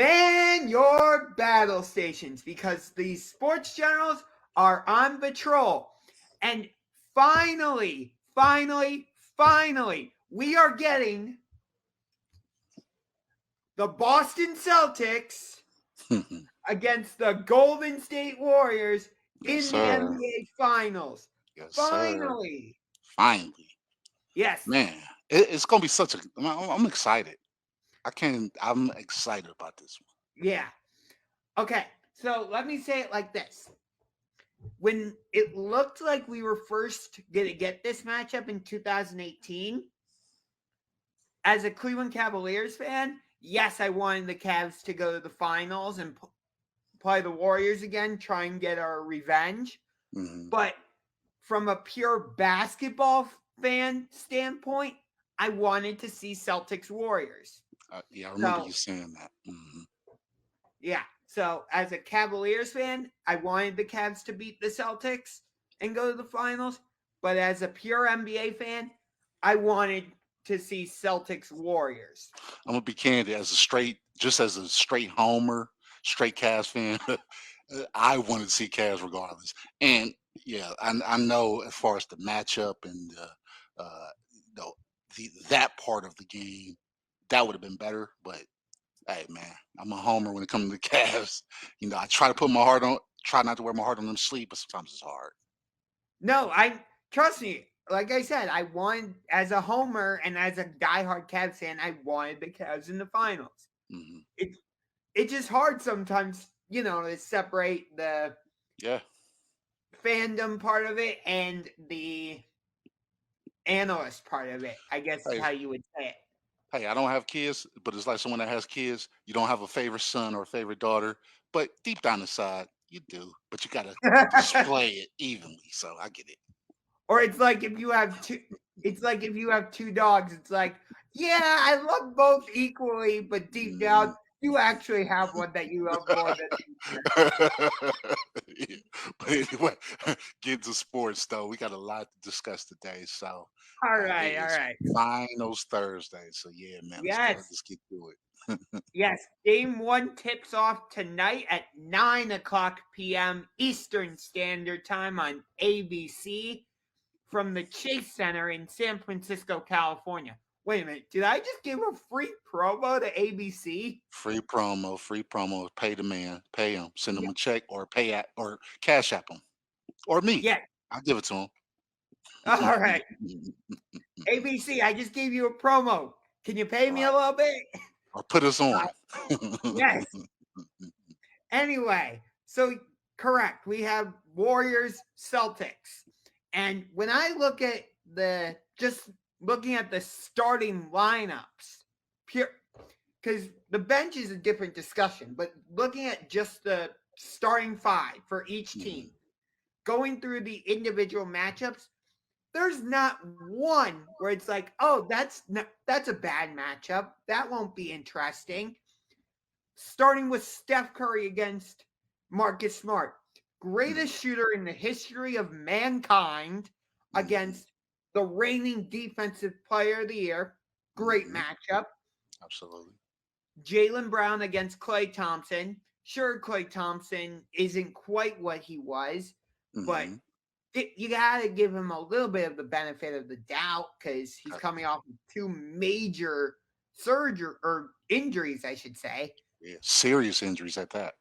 Man your battle stations because the sports generals are on patrol. And finally, we are getting the Boston Celtics against the Golden State Warriors Yes, in the sir. NBA Finals. Yes, sir. Finally. Finally, Yes. man, it's gonna be such a. I'm excited. I'm excited about this Yeah. Okay. So let me say it like this. When it looked like we were first going to get this matchup in 2018, as a Cleveland Cavaliers fan, yes, I wanted the Cavs to go to the finals and play the Warriors again, try and get our revenge. one. Hmm. But from a pure basketball fan standpoint, I wanted to see Celtics Warriors. Yeah, I remember So, you saying that. Hmm. yeah. So, as a Cavaliers fan, I wanted the Cavs to beat the Celtics and go to the finals. But as a pure NBA fan, I wanted to see Celtics Warriors. I'm gonna be candid just as a straight homer, straight Cavs fan. I wanted to see Cavs regardless, and yeah, I know as far as the matchup and you know that part of the game, that would have been better. But hey, man, I'm a homer when it comes to the Cavs. I try not to wear my heart on them sleeve, but sometimes it's hard. No, I trust me. Like I said, I wanted as a homer and as a diehard Cavs fan, I wanted the Cavs in the finals. Hmm. It's it's just hard sometimes, to separate the Yeah. fandom part of it and the analyst part of it. I guess is Hey, how you would say it. hey, I don't have kids, but it's like someone that has kids. You don't have a favorite son or a favorite daughter, but deep down inside, you do. But you gotta display it evenly. So I get it. Or it's like if you have two. It's like if you have two dogs. It's like, yeah, I love both equally, but deep Mhm. down, you actually have one that you love more than the other. Yeah. But anyway, get to sports though. We got a lot to discuss today. So All it right, all is right. finals Thursday. So yeah, man, let's go. Yes, Let's get to it. yes. Game one tips off tonight at 9 o'clock p.m. Eastern Standard Time on ABC from the Chase Center in San Francisco, California. Wait a minute, did I just give a free promo to ABC? Free promo. Pay the man, pay him, send him Yeah, a check or pay at or cash app him or me. yeah. I'll give it to All him. right, ABC. I just gave you a promo. Can you pay me a Right. little bit? Or put us on. Yes. Anyway, so correct. We have Warriors Celtics. And when I look at just looking at the starting lineups, pure because the bench is a different discussion, but looking at just the starting five for each Mhm. team, going through the individual matchups, there's not one where it's like, oh, that's a bad matchup. That won't be interesting. Starting with Steph Curry against Marcus Smart, Mhm. greatest shooter in the history of mankind Mhm. against the reigning defensive player of the year. Great Mhm. matchup. Absolutely. Jalen Brown against Clay Thompson. Sure, Clay Thompson isn't quite what he was, but Mhm. you got to give him a little bit of the benefit of the doubt because he's Got coming off of two major surgery or injuries, I should say. Yeah. Serious injuries at that.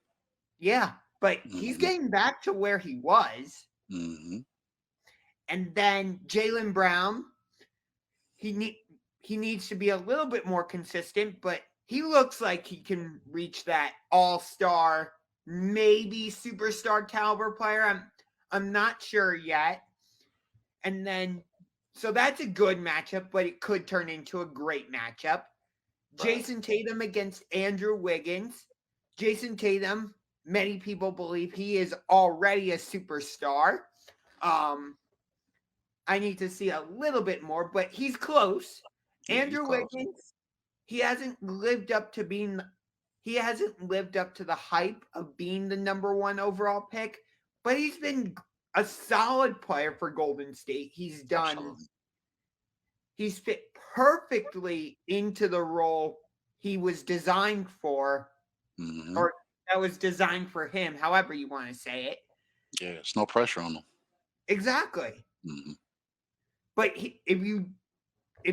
Yeah, but he's Mhm. getting back to where he was. Mhm. And then Jalen Brown, he need, he needs to be a little bit more consistent, but he looks like he can reach that all-star, maybe superstar caliber player. I'm not sure yet. And then so that's a good matchup, but it could turn into a great matchup. Right. Jason Tatum against Andrew Wiggins. Jason Tatum, many people believe he is already a superstar. Um, I need to see a little bit more, but he's close. Yeah, he's Andrew close. Wiggins, he hasn't lived up to being he hasn't lived up to the hype of being the number one overall pick, but he's been a solid player for Golden State. Absolutely. He's fit perfectly into the role he was designed for Hmm. or that was designed for him, however you want to say it. Yeah, it's no pressure on him. Exactly. Hmm. But if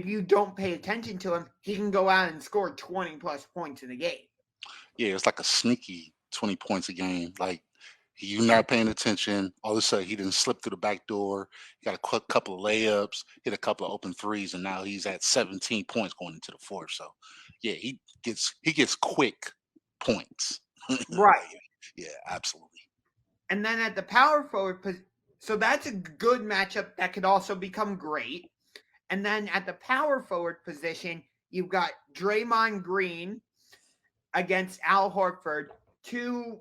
you don't pay attention to him, he can go out and score 20 plus points in a game. Yeah, it's like a sneaky 20 points a game. Like you not paying attention. All of a sudden, he didn't slip through the back door. He got a couple of layups, hit a couple of open threes, and now he's at 17 points going into the fourth. So, yeah, he gets quick points. Right. Like, yeah, absolutely. And then at the power forward, so that's a good matchup that could also become great. And then at the power forward position, you've got Draymond Green against Al Horford, two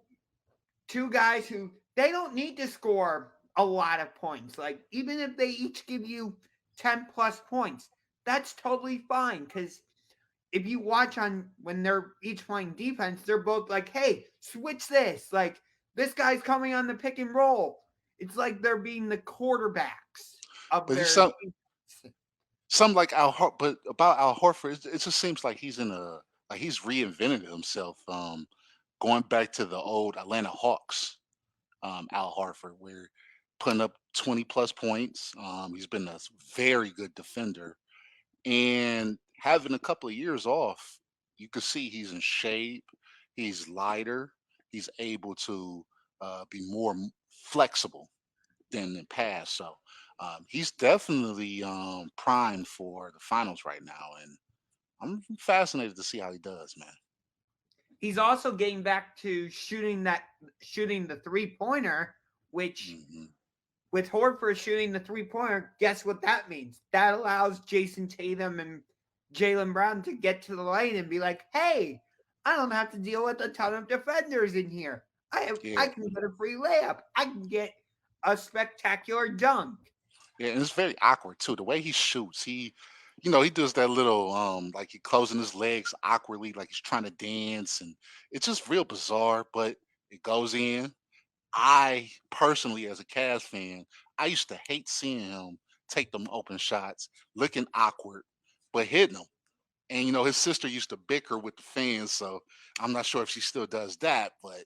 two guys who they don't need to score a lot of points. Like even if they each give you 10 plus points, that's totally fine because if you watch on when they're each playing defense, they're both like, "Hey, switch this." Like this guy's coming on the pick and roll. It's like they're being the quarterbacks of But it's their defense. some like but about Al Horford, it just seems like he's reinvented himself. Going back to the old Atlanta Hawks, Al Horford, where putting up 20 plus points. He's been a very good defender, and having a couple of years off, you can see he's in shape. He's lighter. He's able to be more flexible than in the past. So he's definitely primed for the finals right now, and I'm fascinated to see how he does, man. He's also getting back to shooting the three pointer, which Hmm. with Horford shooting the three pointer, guess what that means? That allows Jason Tatum and Jalen Brown to get to the lane and be like, "Hey, I don't have to deal with a ton of defenders in here. I Yeah, can get a free layup. I can get a spectacular dunk." yeah, and it's very awkward too. The way he shoots, he does that little like he closing his legs awkwardly, like he's trying to dance, and it's just real bizarre, but it goes in. I personally, as a Cavs fan, I used to hate seeing him take them open shots, looking awkward, but hitting them. And his sister used to bicker with the fans, so I'm not sure if she still does that. But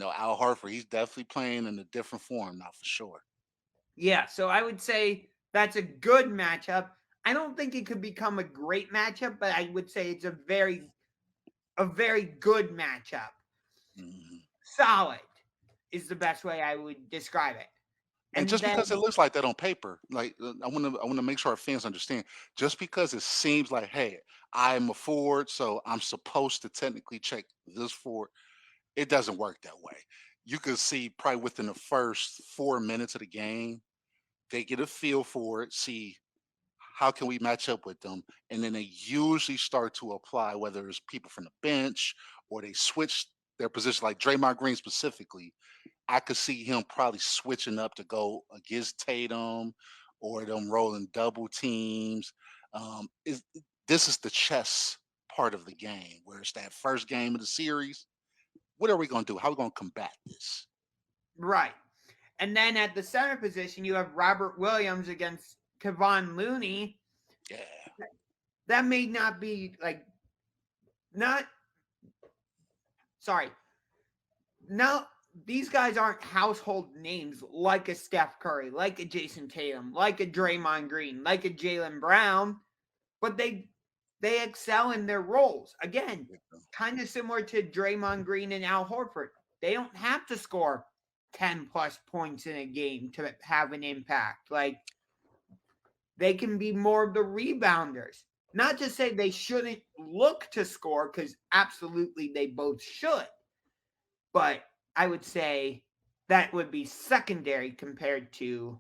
Al Hartford, he's definitely playing in a different form now for sure. Yeah, so I would say that's a good matchup. I don't think it could become a great matchup, but I would say it's a very good matchup. Mhm. Solid is the best way I would describe it. And And just then because it looks like that on paper, like I want to make sure our fans understand. Just because it seems like, hey, I'm a forward, so I'm supposed to technically check this forward, it doesn't work that way. You could see probably within the first 4 minutes of the game, they get a feel for it, see how can we match up with them, and then they usually start to apply whether it's people from the bench or they switch their position, like Draymond Green specifically. I could see him probably switching up to go against Tatum or them rolling double teams. Is This is the chess part of the game, where it's that first game of the series. What are we going to do? How are we going to combat this? right. And then at the center position, you have Robert Williams against Kevon Looney. Yeah, That may not be like not sorry. Now these guys aren't household names like a Steph Curry, like a Jason Tatum, like a Draymond Green, like a Jalen Brown, but they excel in their roles. Again, yeah, kind of similar to Draymond Green and Al Horford. They don't have to score 10 plus points in a game to have an impact. Like they can be more of the rebounders. Not to say they shouldn't look to score, because absolutely they both should. But I would say that would be secondary compared to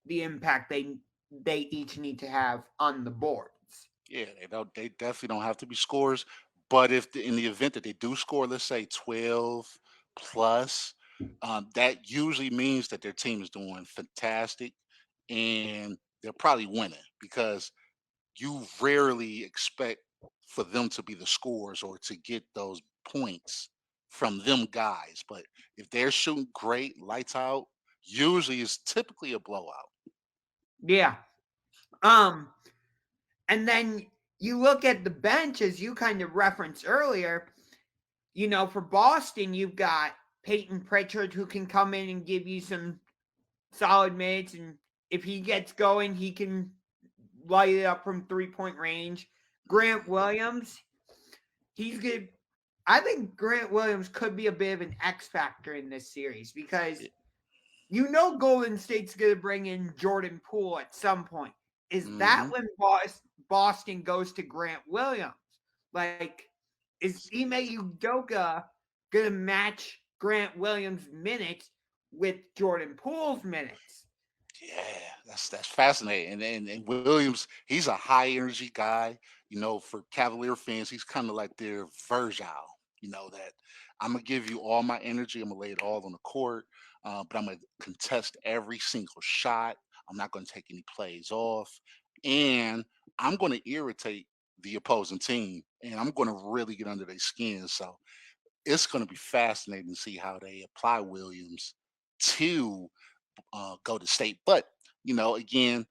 the impact they each need to have on the boards. yeah. They don't. They definitely don't have to be scorers. But if in the event that they do score, let's say 12 plus, that usually means that their team is doing fantastic, and they're probably winning because you rarely expect for them to be the scorers or to get those points from them guys. But if they're shooting great, lights out, usually it's typically a blowout. Yeah. Um and then you look at the bench as you kind of referenced earlier, For Boston, you've got Peyton Pritchard who can come in and give you some solid minutes, and if he gets going, he can light it up from 3-point range. Grant Williams, he's good. I think Grant Williams could be a bit of an X factor in this series because Golden State's going to bring in Jordan Poole at some point. Is that Hmm. when Boston goes to Grant Williams? Like, is Ime Udoka going to match Grant Williams' minutes with Jordan Poole's minutes? Yeah, that's fascinating. And Williams, he's a high energy guy. For Cavalier fans, he's kind of like their Virgil. That I'm gonna give you all my energy. I'm gonna lay it all on the court, but I'm gonna contest every single shot. I'm not gonna take any plays off, and I'm gonna irritate the opposing team, and I'm gonna really get under their skin. So it's gonna be fascinating to see how they apply Williams to go to state. But again,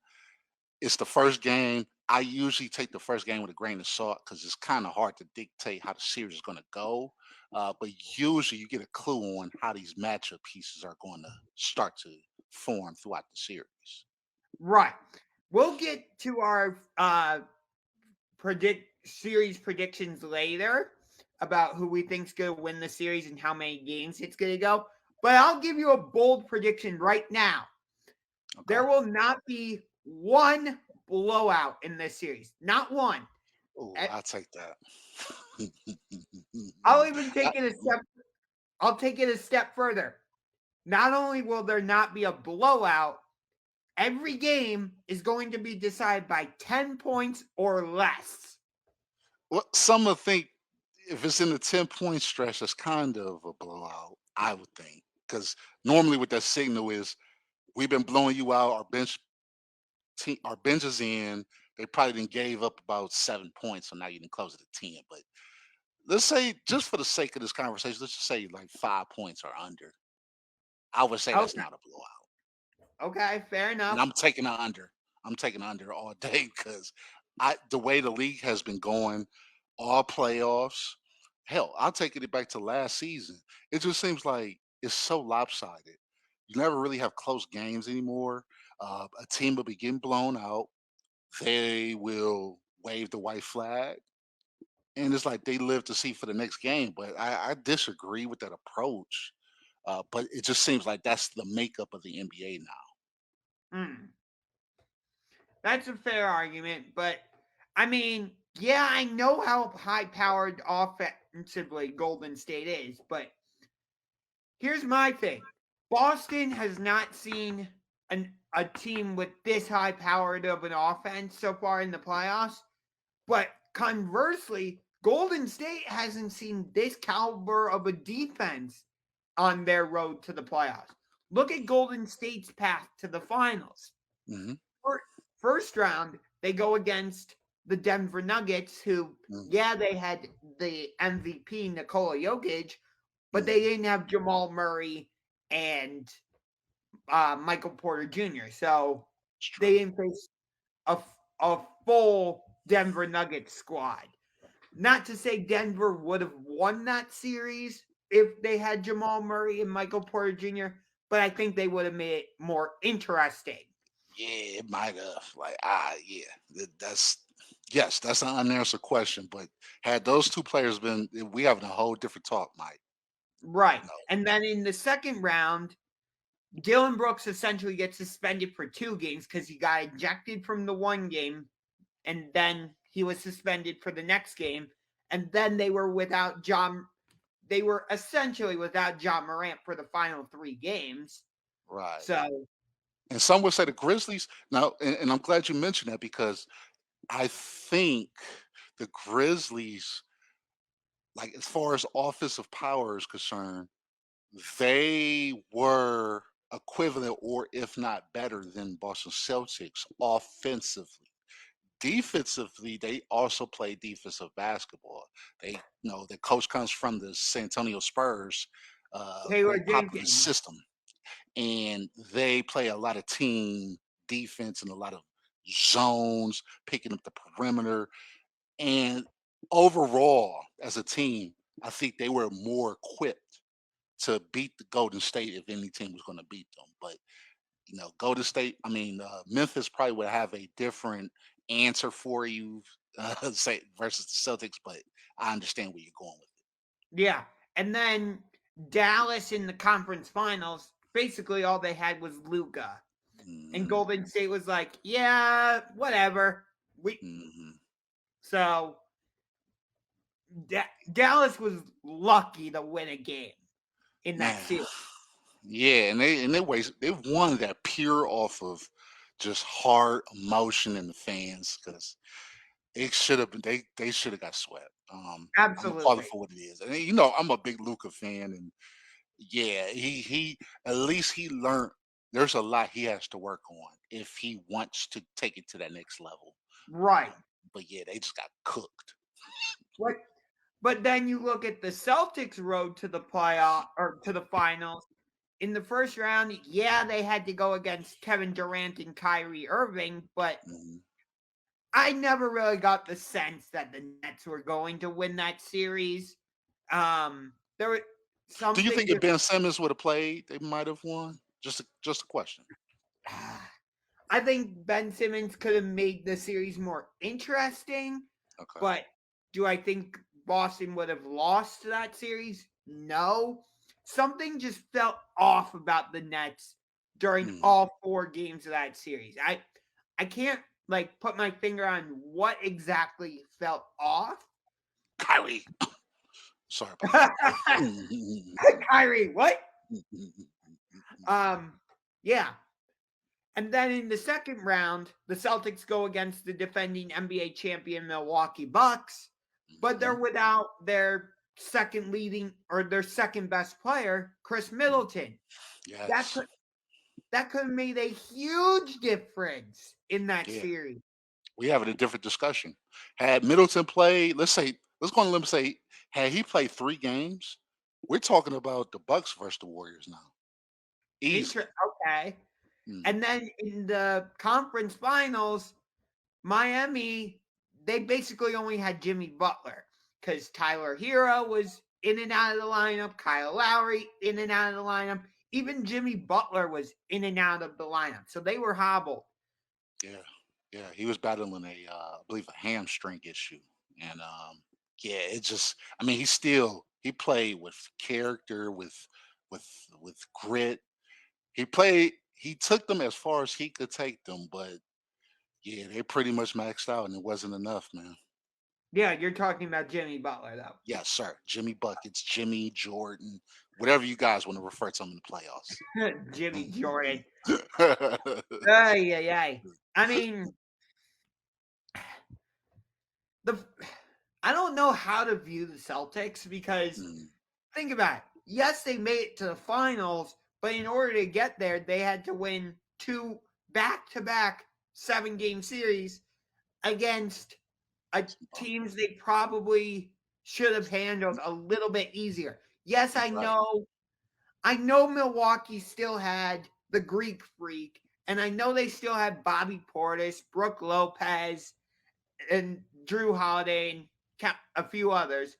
it's the first game. I usually take the first game with a grain of salt because it's kind of hard to dictate how the series is going to go. But usually, you get a clue on how these matchup pieces are going to start to form throughout the series. Right. We'll get to our series predictions later about who we think's going to win the series and how many games it's going to go. But I'll give you a bold prediction right now. Okay. There will not be one blowout in this series. Not one. Oh, Eh, I'll take that. I'll even I- take it a step. I'll take it a step further. Not only will there not be a blowout, every game is going to be decided by 10 points or less. well, some would think if it's in the 10-point stretch, that's kind of a blowout. I would think because normally what that signal is, we've been blowing you out. Our bench is in. They probably didn't gave up about 7 points, so now you can close it at 10. But let's say, just for the sake of this conversation, let's just say like 5 points or under. I would say that's Okay. not a blowout, Okay. Fair and enough. I'm taking an under. I'm taking under all day because the way the league has been going, all playoffs. Hell, I'll take it back to last season. It just seems like it's so lopsided. You never really have close games anymore. A team will be getting blown out. They will wave the white flag, and it's like they live to see for the next game. But I disagree with that approach. But it just seems like that's the makeup of the NBA now. Hmm. That's a fair argument, but I mean, yeah, I know how high powered offensively Golden State is, but here's my thing. Boston has not seen a team with this high powered of an offense so far in the playoffs. But conversely, Golden State hasn't seen this caliber of a defense on their road to the playoffs. Look at Golden State's path to the finals. Hmm. First round, they go against the Denver Nuggets, who, yeah, they had the MVP Nikola Jokic, but they didn't have Jamal Murray and Michael Porter Jr. So It's true. they didn't face a, a full Denver Nuggets squad. Not to say Denver would have won that series if they had Jamal Murray and Michael Porter Jr., but I think they would have made it more interesting. Yeah, it might have. Like, yeah, that's yes, that's an unanswered question. But had those two players been, we having a whole different talk, Mike. Right. You know, And then in the second round, Dylan Brooks essentially gets suspended for 2 games because he got ejected from the one game and then he was suspended for the next game. And then they were essentially without John Morant for the final 3 games. right? So, And some would say the Grizzlies. Now, and I'm glad you mentioned that because I think the Grizzlies, like as far as offensive power is concerned, they were equivalent or if not better than Boston Celtics offensively. Defensively, they also play defensive basketball. The coach comes from the San Antonio Spurs, Taylor very popular Jenkins. system, and they play a lot of team defense and a lot of zones, picking up the perimeter. And overall, as a team, I think they were more equipped to beat the Golden State if any team was going to beat them. But Golden State, I mean, Memphis probably would have a different answer for you, say versus the Celtics. But I understand where you're going with Yeah. And then Dallas in the conference finals, basically all they had was Luca. it. And Hmm. Golden State was like, yeah, whatever. Hmm. So Dallas was lucky to win a game in that Man, series. yeah, they've won that pure off of just hard emotion in the fans because it should have been they should have got swept. I'm gonna call it Absolutely. for what it is. And I'm a big Luca fan, and yeah, he at least he learned. There's a lot he has to work on if he wants to take it to that next level. Right. But yeah, they just got cooked. What? But then you look at the Celtics' road to the playoff or to the finals. In the first round, yeah, they had to go against Kevin Durant and Kyrie Irving, but Mhm. I never really got the sense that the Nets were going to win that series. There was Do you something think if just Ben Simmons would have played, they might have won? Just a question. I think Ben Simmons could have made the series more interesting, Okay. but do I think Boston would have lost that series? No. Something just felt off about the Nets during Mhm. all 4 games of that series. I can't like put my finger on what exactly felt off. Kyrie. Sorry about that. Kyrie, what? Um, yeah. And then in the second round, the Celtics go against the defending NBA champion Milwaukee Bucks, but they're Mhm. without their second leading or their second best player, Chris Middleton. That Yes. could that could have made a huge difference in that Yeah. series. We having a different discussion. Had Middleton played, let's go on a limb and say, had he played 3 games, we're talking about the Bucks versus the Warriors now. Easy. Okay. Mm. And then in the conference finals, Miami, they basically only had Jimmy Butler because Tyler Hero was in and out of the lineup, Kyle Lowry in and out of the lineup. Even Jimmy Butler was in and out of the lineup. So they were hobbled. Yeah. Yeah. He was battling I believe a hamstring issue. And yeah, it just I mean, he played with character, with with grit. He took them as far as he could take them, but yeah, they pretty much maxed out and it wasn't enough, man. Yeah, you're talking about Jimmy Butler, Yes, sir. Jimmy Buckets, Jimmy Jordan, whatever you guys want to refer to him in the though. Jimmy Jordan. playoffs. Ay, ay, ay. I mean, the I don't know how to view the Celtics because Mm, think about it. Yes, they made it to the finals, but in order to get there, they had to win 2 back-to-back 7-game series against teams they probably should have handled a little bit easier. Yes, right. I know Milwaukee still had the Greek Freak, and I know they still had Bobby Portis, Brooke Lopez, and Drew Holiday, and a few others.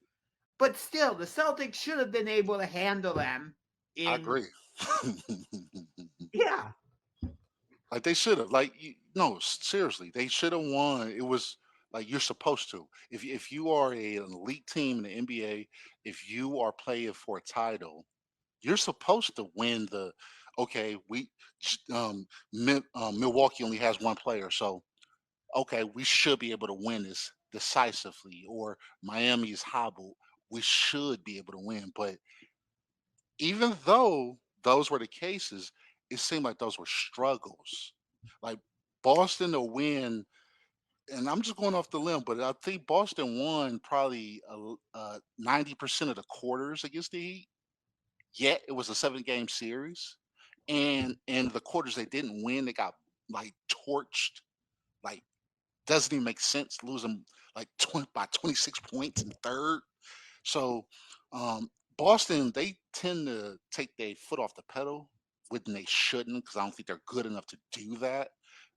But still, the Celtics should have been able to handle them I in agree. yeah. Like they should have. Like no, seriously, they should have won. It was like you're supposed to. If you are an elite team in the NBA, if you are playing for a title, you're supposed to win the. Okay, Milwaukee only has one player, so okay, we should be able to win this decisively. Or Miami is hobbled, we should be able to win. But even though those were the cases, it seemed like those were struggles. Like Boston to win, and I'm just going off the limb, but I think Boston won probably 90% of the quarters against the Heat. Yet it was a 7-game series, and in the quarters they didn't win, they got like torched. Like doesn't even make sense losing like 20 by 26 points in third. So Boston, they tend to take their foot off the pedal when they shouldn't, because I don't think they're good enough to do that.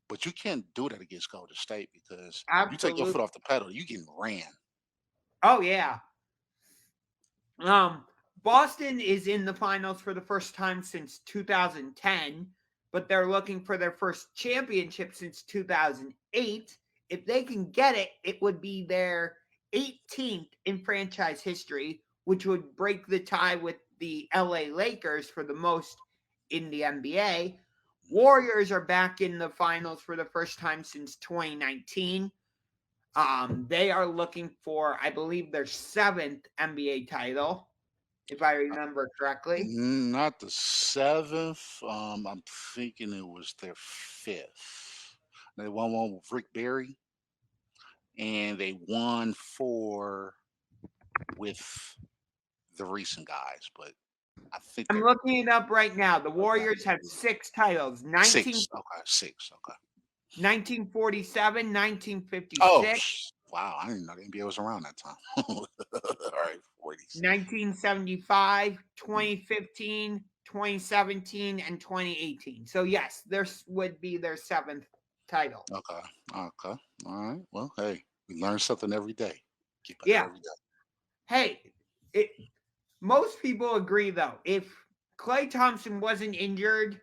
But you can't do that against Golden State because you take your Absolutely. foot off the pedal, you getting ran. Oh yeah. Um, Boston is in the finals for the first time since 2010, but they're looking for their first championship since 2008. If they can get it, it would be their 18th in franchise history, which would break the tie with the LA Lakers for the most in the NBA. Warriors are back in the finals for the first time since 2019. They are looking for, I believe, their seventh NBA title, if I remember correctly. Not the seventh. I'm thinking it was their fifth. They won one with Rick Barry, and they won four with the recent guys. But I think I'm they're looking it up right now. The okay. Warriors have six titles: Six. Okay, six. Okay. 1947, Oh, 1956, wow! I didn't know the NBA was around that time. All right, 40s. 1975, 2015, 2017, and 2018. So, yes, this would be their seventh title. Okay. Okay. All right. Well, hey, we learn something every day. Get better Yeah. every day. Hey, it, most people agree, though. If Klay Thompson wasn't injured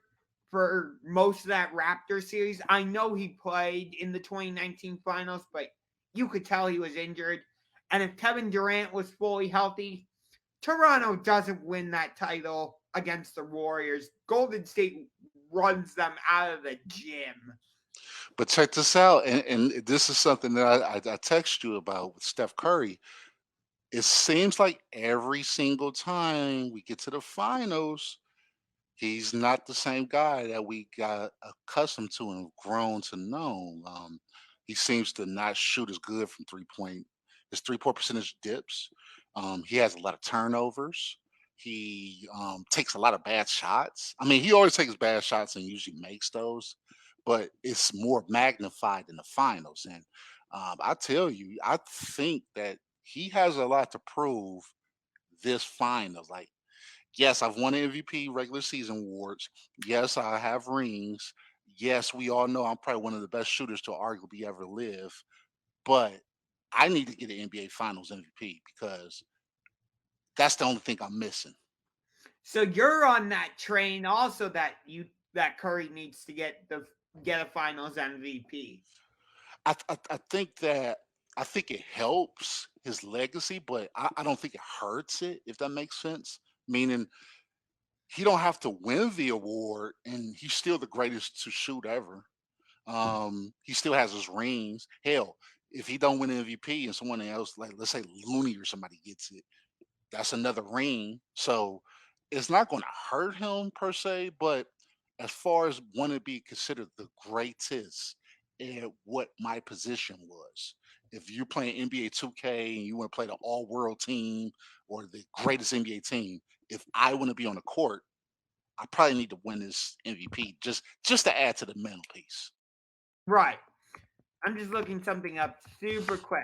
for most of that Raptor series, I know he played in the 2019 finals, but you could tell he was injured. And if Kevin Durant was fully healthy, Toronto doesn't win that title against the Warriors. Golden State runs them out of the gym. But check this out, and this is something that I text you about with Steph Curry. It seems like every single time we get to the finals, he's not the same guy that we got accustomed to and grown to know. He seems to not shoot as good from 3 point. His 3 point percentage dips. He has a lot of turnovers. He takes a lot of bad shots. I mean, he always takes bad shots and usually makes those, but it's more magnified in the finals. And I tell you, I think that he has a lot to prove this finals. Like, yes, I've won MVP regular season awards. Yes, I have rings. Yes, we all know I'm probably one of the best shooters to arguably ever live. But I need to get an NBA Finals MVP because that's the only thing I'm missing. So you're on that train also that Curry needs to get a finals MVP. I think that I think it helps his legacy, but I don't think it hurts it, if that makes sense. Meaning he don't have to win the award, and he's still the greatest to shoot ever. He still has his rings. Hell, if he don't win MVP and someone else, like let's say Looney or somebody gets it, that's another ring. So it's not going to hurt him per se. But as far as want to be considered the greatest at what my position was, if you're playing NBA 2K and you want to play the all world team or the greatest NBA team, if I want to be on the court, I probably need to win this MVP just to add to the mental piece. Right. I'm just looking something up super quick.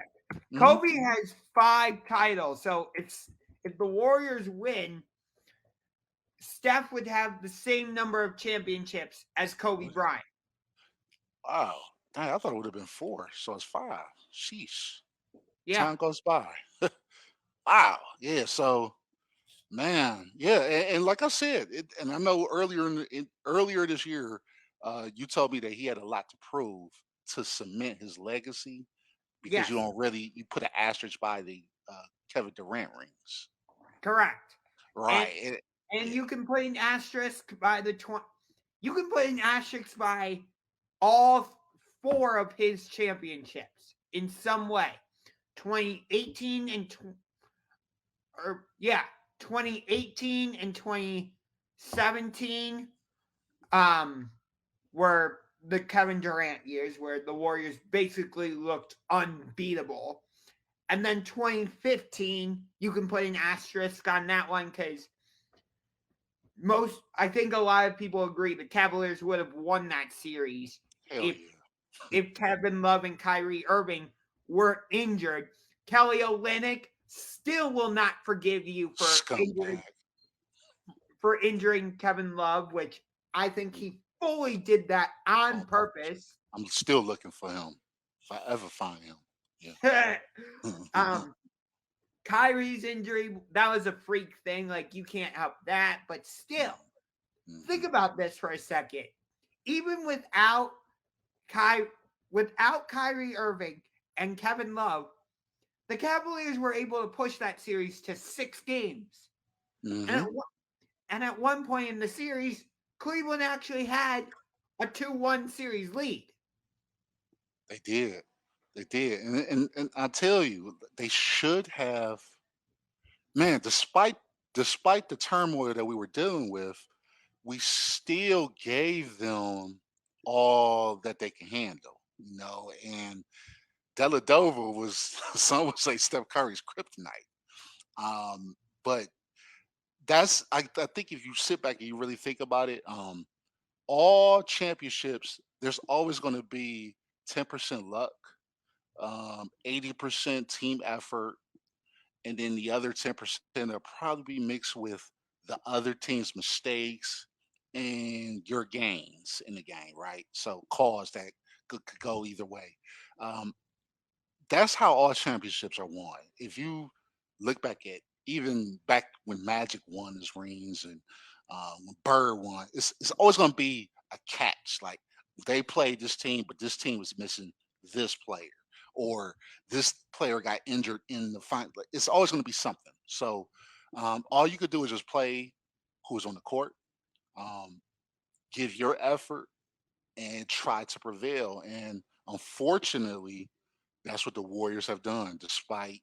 Hmm. Kobe has 5 titles. So if the Warriors win, Steph would have the same number of championships as Kobe Bryant. Wow. Dang, I thought it would have been four. So it's five. Sheesh. Yeah. Time goes by. Wow. Yeah. So, man. Yeah. And like I said, and I know earlier earlier this year, you told me that he had a lot to prove to cement his legacy because you Yes. don't really you put an asterisk by the Kevin Durant rings. Correct. And Right. and Yeah. you can put an asterisk by the 20. You can put an asterisk by all 4 of his championships in some way. 2018 and or yeah, 2018 and 2017 um were the Kevin Durant years where the Warriors basically looked unbeatable. And then 2015, you can put an asterisk on that one because I think a lot of people agree the Cavaliers would have won that series Hell if yeah. Kevin Love and Kyrie Irving were injured. Kelly Olynyk still will not forgive you Scumbag. for injuring Kevin Love, which I think he fully did that on On purpose. purpose. I'm still looking for him. If I ever find him. Yeah. um, Kyrie's injury, that was a freak thing. Like, you can't help that. But still, think Mm-hmm. about this for a second. Even Ky- without Kyrie Irving and Kevin Love, the Cavaliers were able to push that series to 6 games. And Mm-hmm. at one point in the series, Cleveland actually had a 2-1 series lead. They did. They did. And I tell you, they should have, man, despite the turmoil that we were dealing with, we still gave them all that they can handle, and Deladova was some would say Steph Curry's kryptonite. But I think if you sit back and you really think about it, all championships, there's always going to be 10% luck, 80% team effort, and then the other 10% will probably be mixed with the other team's mistakes and your gains in the game, right? So calls that could go either way. Um, that's how all championships are won. If you look back at even back when Magic won his rings and when Bird won, it's always going to be a catch. Like they played this team, but this team was missing this player, or this player got injured in the final. Like, it's always going to be something. So all you could do is just play who's on the court, um, give your effort, and try to prevail. And unfortunately, that's what the Warriors have done, despite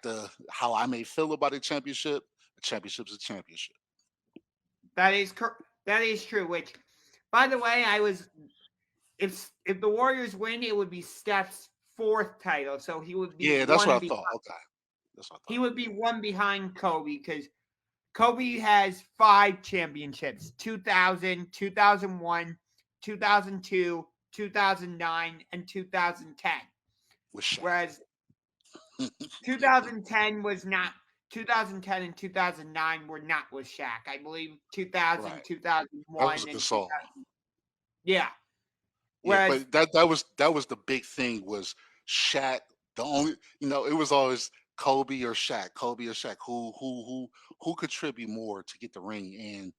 the how I may feel about a championship's a championship. That is true. Which, by the way, I was if the Warriors win, it would be Steph's fourth title. So Yeah, that's what I thought. Okay, that's what I he thought. would be one behind Kobe because Kobe has 5 championships: 2000, 2001, 2002, 2009, and 2010. With Shaq, Whereas 2010 was not 2010 and 2009 were not with Shaq. I believe 2000, right? That was 2001, a and Gasol. 2000. Yeah. Yeah, Whereas but that was the big thing was Shaq. The only it was always Kobe or Shaq. Who contribute more to get the ring? And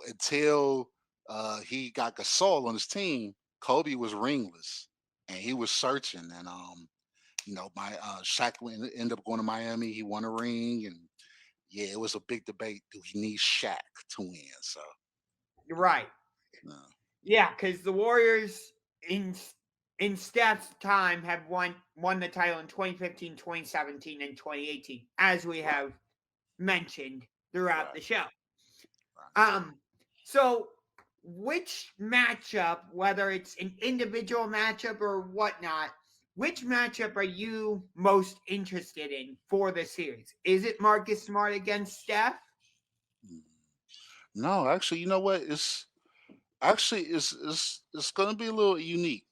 until he got Gasol on his team, Kobe was ringless and he was searching. And my Shaq ended up going to Miami. He won a ring, and yeah, it was a big debate. Do he need Shaq to win? So, you're right. uh, Yeah, because the Warriors in Steph's time have won the title in 2015, 2017, and 2018, as we right, have mentioned throughout right, the show. right. Um, so which matchup, whether it's an individual matchup or whatnot, which matchup are you most interested in for the series? Is it Marcus Smart against Steph? Mm. No, actually, you know what? It's going to be a little unique.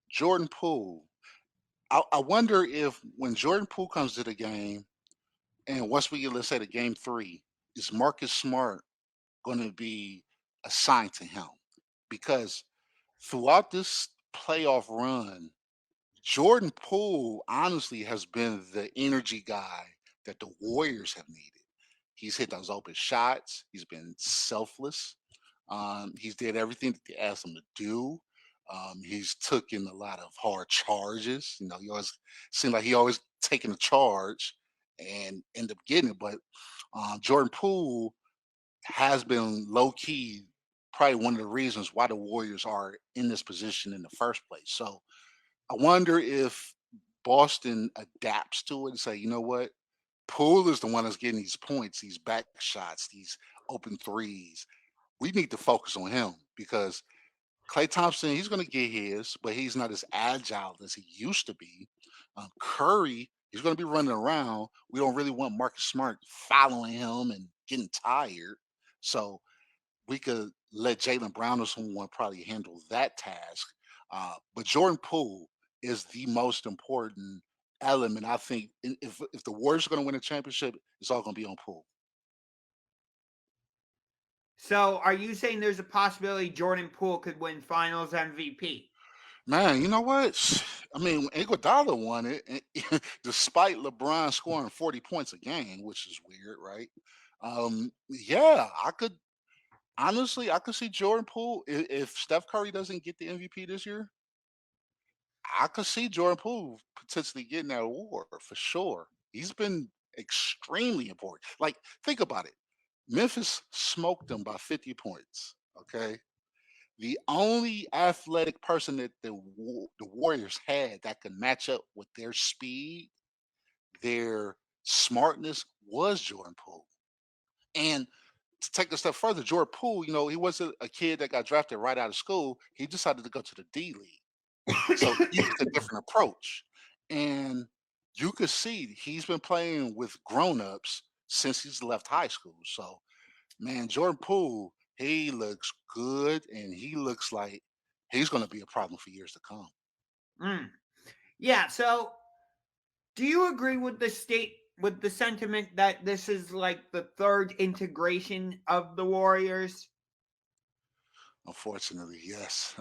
Jordan Poole. I wonder if when Jordan Poole comes to the game, and once we get, let's say, the game three, is Marcus Smart going to be assigned to him? Because throughout this playoff run, Jordan Poole honestly has been the energy guy that the Warriors have needed. He's hit those open shots. He's been selfless. He's did everything that they asked him to do. He's taken a lot of hard charges. He always seemed like he always taking a charge and end up getting it. But Jordan Poole has been low key, probably one of the reasons why the Warriors are in this position in the first place. So I wonder if Boston adapts to it and say, you know what? Poole is the one that's getting these points, these back shots, these open threes. We need to focus on him because Clay Thompson, he's going to get his, but he's not as agile as he used to be. Curry, he's going to be running around. We don't really want Marcus Smart following him and getting tired. So we could let Jalen Brown or someone probably handle that task. But Jordan Poole is the most important element. I think if the Warriors are going to win a championship, it's all going to be on Poole. So are you saying there's a possibility Jordan Poole could win Finals MVP? Man, you know what? I mean, Iguodala won it, despite LeBron scoring 40 points a game, which is weird, right? Yeah, I could see Jordan Poole if Steph Curry doesn't get the MVP this year. I could see Jordan Poole potentially getting that award for sure. He's been extremely important. Like, think about it. Memphis smoked them by 50 points. Okay. The only athletic person that the Warriors had that could match up with their speed, their smartness was Jordan Poole. And to take a step further, Jordan Poole, he wasn't a kid that got drafted right out of school. He decided to go to the D League. So he used a different approach. And you could see he's been playing with grown-ups since he's left high school. So, man, Jordan Poole, he looks good and he looks like he's going to be a problem for years to come. Mm. Yeah. So, do you agree with the sentiment that this is like the third integration of the Warriors? Unfortunately, yes.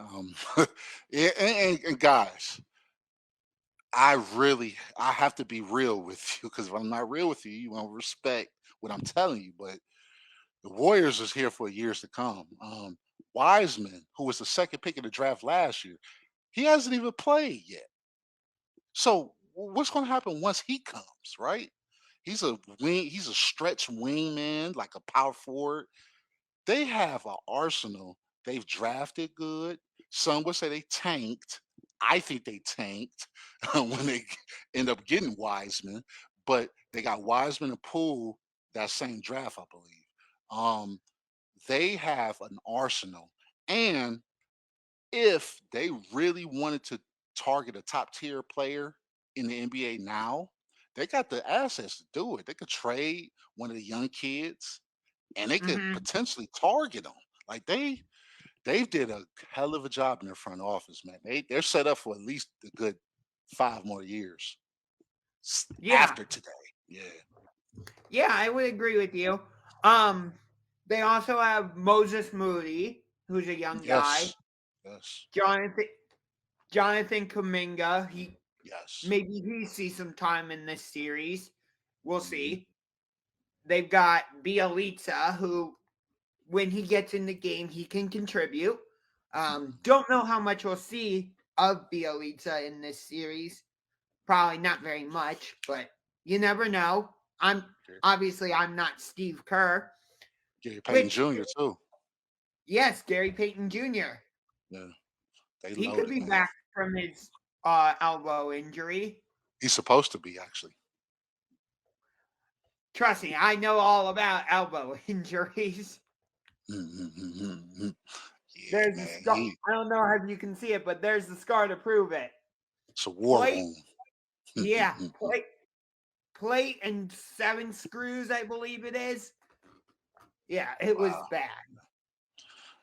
Yeah, and guys, I have to be real with you because if I'm not real with you, you won't respect what I'm telling you. But the Warriors is here for years to come. Wiseman, who was the second pick in the draft last year, he hasn't even played yet. So what's going to happen once he comes? Right? He's a wing. He's a stretch wingman, like a power forward. They have an arsenal. They've drafted good. Some would say they tanked. I think they tanked when they end up getting Wiseman, but they got Wiseman and Poole that same draft, I believe. Um, they have an arsenal, and if they really wanted to target a top tier player in the NBA now, they got the assets to do it. They could trade one of the young kids and they could Mm-hmm. potentially target them. Like they did a hell of a job in their front office, man. They're set up for at least a good 5 more years Yeah. after today. Yeah. Yeah, I would agree with you. Um, they also have Moses Moody, who's a young guy. Yes. Yes. Jonathan Jonathan Kuminga. Yes. Maybe he sees some time in this series. We'll Hmm. see. They've got Bielitsa, who when he gets in the game, he can contribute. Hmm. Don't know how much we'll see of Bielitsa in this series. Probably not very much, but you never know. I'm not Steve Kerr, Gary Payton which Jr. too. yes, Gary Payton Jr. Yeah. They He could loaded, be man. back from his elbow injury. He's supposed to be actually. Trust me, I know all about elbow injuries. Mm-hmm. Yeah, There's a man. scar. I don't know if you can see it, but there's the scar to prove it. It's a war Plate, wound. yeah, plate and 7 screws, I believe it is. Yeah, it was Wow. bad.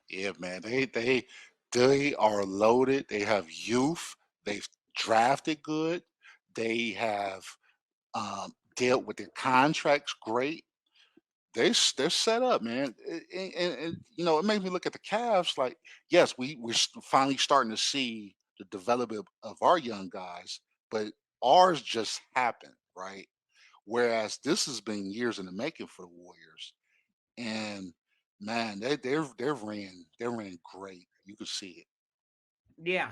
Yeah, man. They are loaded. They have youth. They've drafted good. They have dealt with their contracts great. They're set up, man. And it made me look at the Cavs like, yes, finally starting to see the development of our young guys, but ours just happened, right? Whereas this has been years in the making for the Warriors. And man, they ran great. You could see it. Yeah,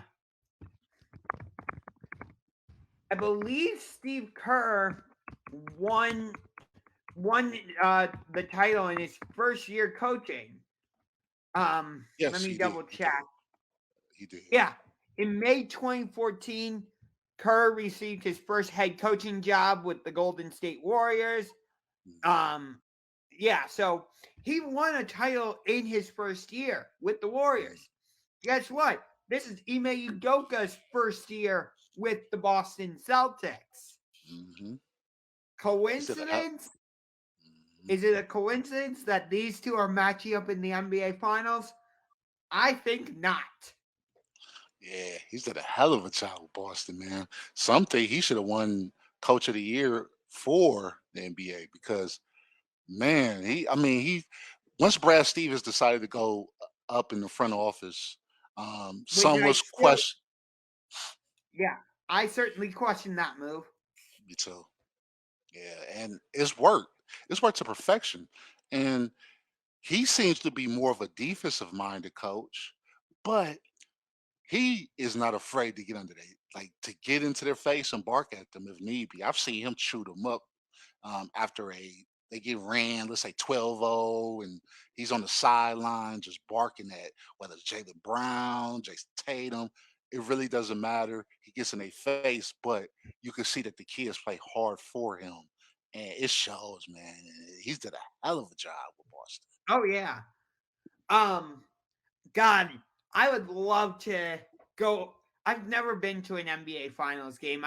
I believe Steve Kerr won the title in his first year coaching. Let Yes, me he did. double He check. did. He did. Yeah, in May 2014, Kerr received his first head coaching job with the Golden State Warriors. Mhm. Um, yeah, so he won a title in his first year with the Mhm. Warriors. Guess what? This is Ime Udoka's first year with the Boston Celtics. Mhm. He said, Coincidence? mhm. Is it a coincidence that these two are matching up in the NBA Finals? I think not. Yeah, he's did a hell of a job with Boston, man. Some think he should have won Coach of the Year for the NBA because, man, he once Brad Stevens decided to go up in the front office, Which some I was still question. Yeah, I certainly question that move. Me too. Yeah, and it's worked. It's worked to perfection. And he seems to be more of a defensive minded coach, but he is not afraid to get under they like to get into their face and bark at them if need be. I've seen him chew them up after they get ran, let's say 12-0, and he's on the sideline just barking at whether it's Jalen Brown, Jason Tatum. It really doesn't matter. He gets in their face, but you can see that the kids play hard for him. And it shows, man. He's did a hell of a job with Boston. Oh yeah. Um, God, I would love to go. I've never been to an NBA Finals game.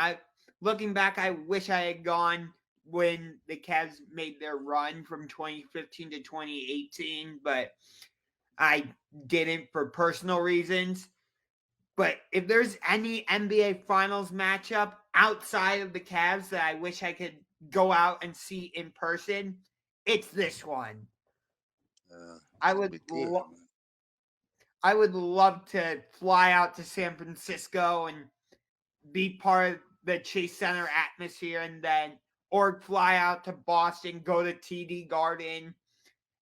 Looking back, I wish I had gone when the Cavs made their run from 2015 to 2018, but I didn't for personal reasons. But if there's any NBA Finals matchup outside of the Cavs that I wish I could go out and see in person, it's this one. I It's gonna would be good, man. I would love to fly out to San Francisco and be part of the Chase Center atmosphere, and then or fly out to Boston, go to TD Garden,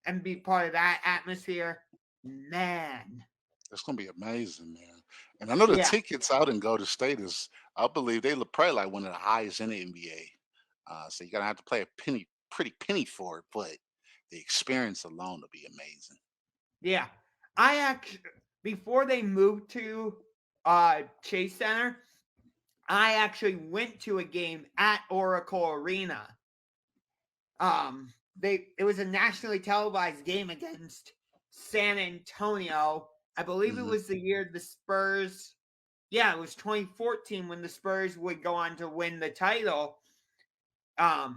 and be part of that atmosphere. Man, It's gonna be amazing, man. And I know the yeah, tickets out in Golden State is, I believe they look probably like one of the highest in the NBA. So you're gonna have to pay a pretty penny for it, but the experience alone will be amazing. yeah. I actually before they moved to Chase Center, I actually went to a game at Oracle Arena. It was a nationally televised game against San Antonio. I believe it Hmm. was the year the Spurs. Yeah, it was 2014 when the Spurs would go on to win the title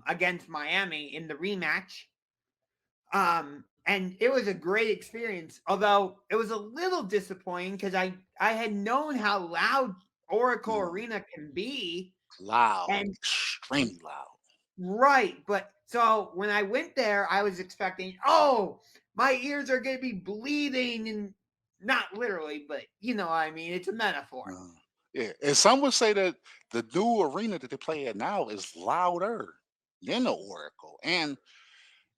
against Miami in the rematch. And it was a great experience. Although it was a little disappointing because I had known how loud Oracle Hmm. Arena can be, Loud, and extremely loud. right, but so when I went there, I was expecting, oh, my ears are going to be bleeding, and not literally, but you know what I mean. It's a metaphor. Uh, yeah, and some would say that the new arena that they play at now is louder than the Oracle. And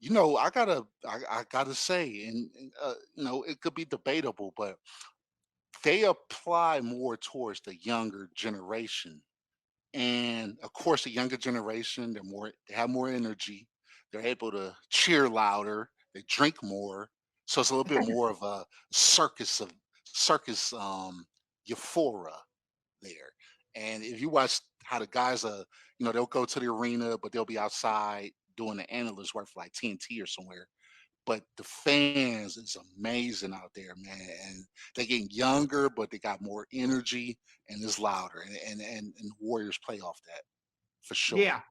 I gotta say, and it could be debatable, but they apply more towards the younger generation. And of course, the younger generation, they have more energy. They're able to cheer louder. They drink more. So it's a little bit more of a circus euphoria there. And if you watch how the guys they'll go to the arena, but they'll be outside doing the analyst work for like TNT or somewhere, but the fans is amazing out there, man. And they're getting younger, but they got more energy and it's louder. And the Warriors play off that for sure. Yeah.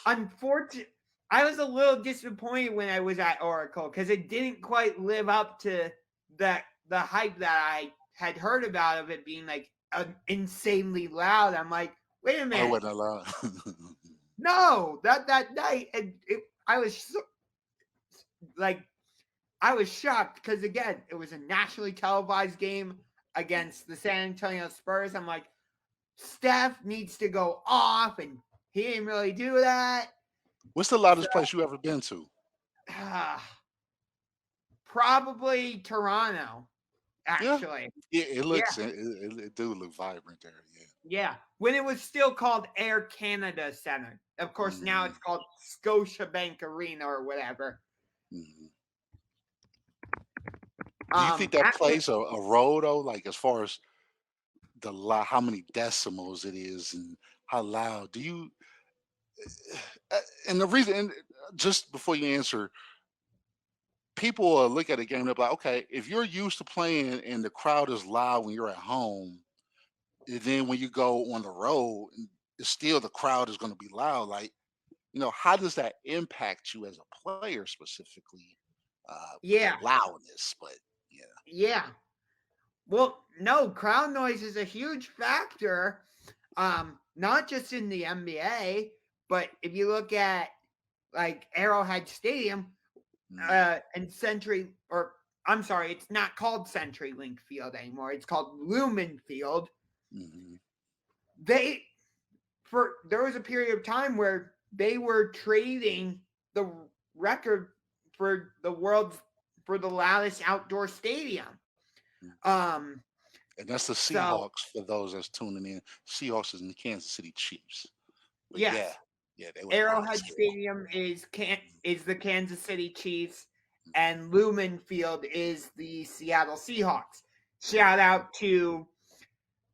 Unfortunately, I was a little disappointed when I was at Oracle because it didn't quite live up to the hype that I had heard about of it being like insanely loud. I'm like, wait a I minute, wasn't allowed. no, that night, I was like, I was shocked because again, it was a nationally televised game against the San Antonio Spurs. I'm like, Steph needs to go off, and he didn't really do that. What's the So loudest place you ever been to? probably Toronto, Yeah. actually. Yeah, it Yeah, looks it do look vibrant there. Yeah. yeah. When it was still called Air Canada Center. Of course, now Hmm. it's called Scotiabank Arena or whatever. Hmm. Do you think that Actually, plays a role though? Like as far as how many decimals it is and how loud? Do you uh, and the reason and just before you answer, people will look at a game and they'll be like, okay, if you're used to playing and the crowd is loud when you're at home, and then when you go on the road, it's still the crowd is going to be loud. Like, how does that impact you as a player specifically with the yeah, loudness? But yeah. yeah. Well, no, crowd noise is a huge factor. Not just in the NBA, but if you look at like Arrowhead Stadium, Mm, and Century, or I'm sorry, it's not called CenturyLink Field anymore. It's called Lumen Field. mhm. they for there was a period of time where they were trading the record for the world's for the loudest outdoor stadium. Mm. Um, And that's the so Seahawks for those that's tuning in. Seahawks is in the Kansas City Chiefs. But yeah, yes, yeah, they were loud as Arrowhead hell. Stadium is the Kansas City Chiefs, Mm. and Lumen Field is the Seattle Seahawks. Shout out to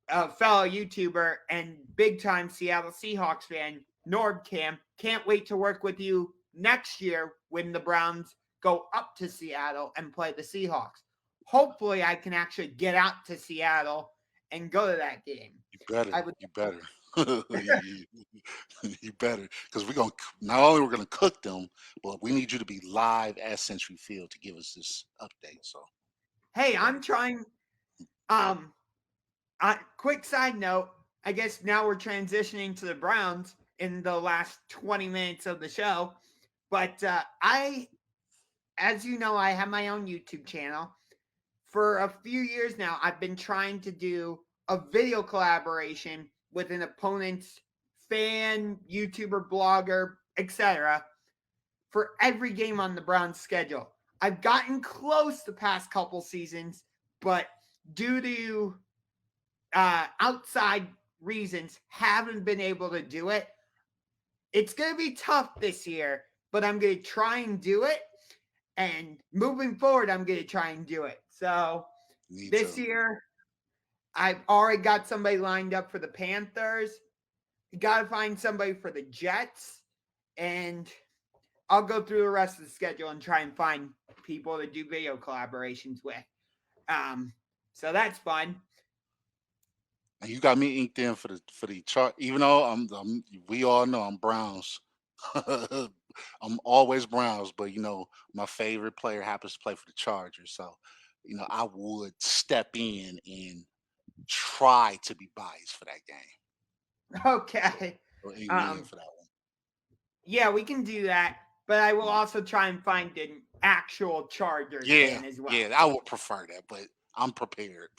a fellow YouTuber and big time Seattle Seahawks fan, Nordcam. Can't wait to work with you next year when the Browns go up to Seattle and play the Seahawks. Hopefully, I can actually get out to Seattle and go to that game. You better, I would. you better. you, you better, because we're gonna not only we're gonna cook them, but we need you to be live at Century Field to give us this update. So Hey, you better. I'm trying. Um, quick side note. I guess now we're transitioning to the Browns in the last 20 minutes of the show. But as you know, I have my own YouTube channel. For a few years now, I've been trying to do a video collaboration with an opponent's fan, YouTuber, blogger, etc. for every game on the Browns schedule. I've gotten close the past couple seasons, but due to outside reasons, haven't been able to do it. It's going to be tough this year, but I'm going to try and do it. And moving forward, I'm going to try and do it. So Need this to. year, I've already got somebody lined up for the Panthers. Got to find somebody for the Jets. And I'll go through the rest of the schedule and try and find people to do video collaborations with. Um, so that's fun. And you got me inked in for the chart. Even though we all know I'm Browns. I'm always Browns, but my favorite player happens to play for the Chargers. So, I would step in and try to be biased for that game. Okay. So ink me in Um, for that one. yeah, we can do that. But I will also try and find an actual Chargers Yeah, fan as well. yeah, I would prefer that, but I'm prepared.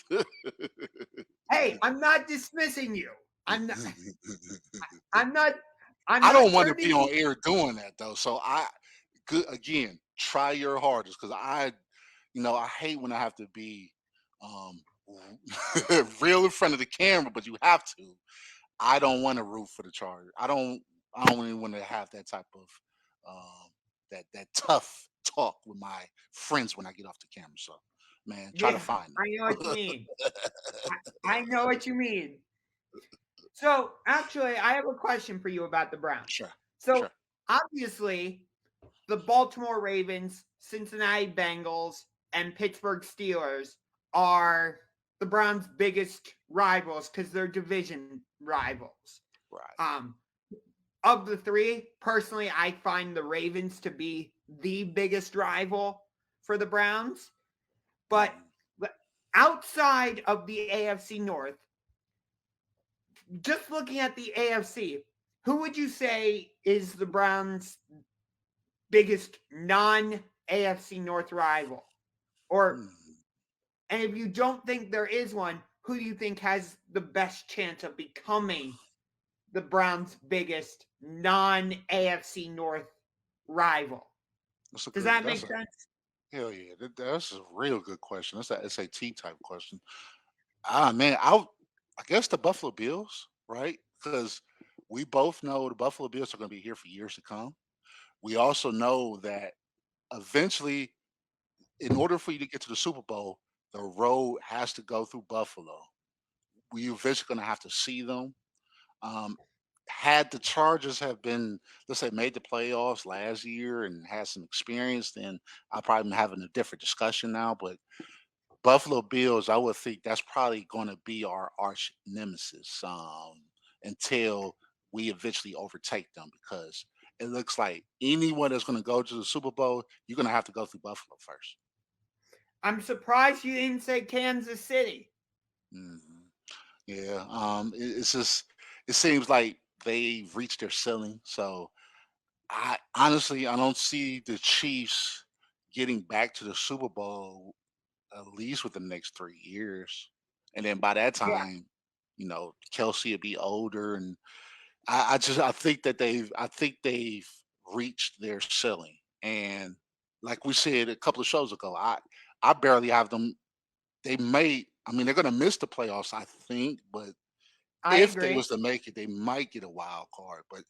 Hey, I'm not dismissing you. I'm not. I'm not. I'm I don't not want to be turning. on air doing that though. So good again, try your hardest because I hate when I have to be um real in front of the camera, but you have to. I don't want to root for the Chargers. I don't even want to have that type of that tough talk with my friends when I get off the camera. So man, try to Yeah, find I know what you them. mean. I know what you mean. So, actually, I have a question for you about the Browns. Sure. So, Sure. obviously, the Baltimore Ravens, Cincinnati Bengals, and Pittsburgh Steelers are the Browns' biggest rivals because they're division rivals. Right. Um, of the three, personally, I find the Ravens to be the biggest rival for the Browns. But Mhm. outside of the AFC North, just looking at the AFC, who would you say is the Browns' biggest non AFC North rival? Or, Hmm. and if you don't think there is one, who do you think has the best chance of becoming the Browns' biggest non AFC North rival? That's a Does good. that That's make a sense? hell yeah. That's a real good question. That's a SAT type question. Ah man, I guess the Buffalo Bills, right? Because we both know the Buffalo Bills are going to be here for years to come. We also know that eventually, in order for you to get to the Super Bowl, the road has to go through Buffalo. We eventually going to have to see them. Um, had the Chargers have been, let's say, made the playoffs last year and had some experience, then I probably be having a different discussion now. But Buffalo Bills, I would think that's probably going to be our arch nemesis until we eventually overtake them because it looks like anyone that's going to go to the Super Bowl, you're going to have to go through Buffalo first. I'm surprised you didn't say Kansas City. Mhm. Yeah, it's just it seems like they've reached their ceiling. So I honestly I don't see the Chiefs getting back to the Super Bowl at least within the next 3 years, and then by that Yeah. time. Kelsey will be older, and I think they've reached their ceiling. And like we said a couple of shows ago, I barely have them. They may, I mean, they're going to miss the playoffs, I think, but I if they agree. was to make it, they might get a wild card. But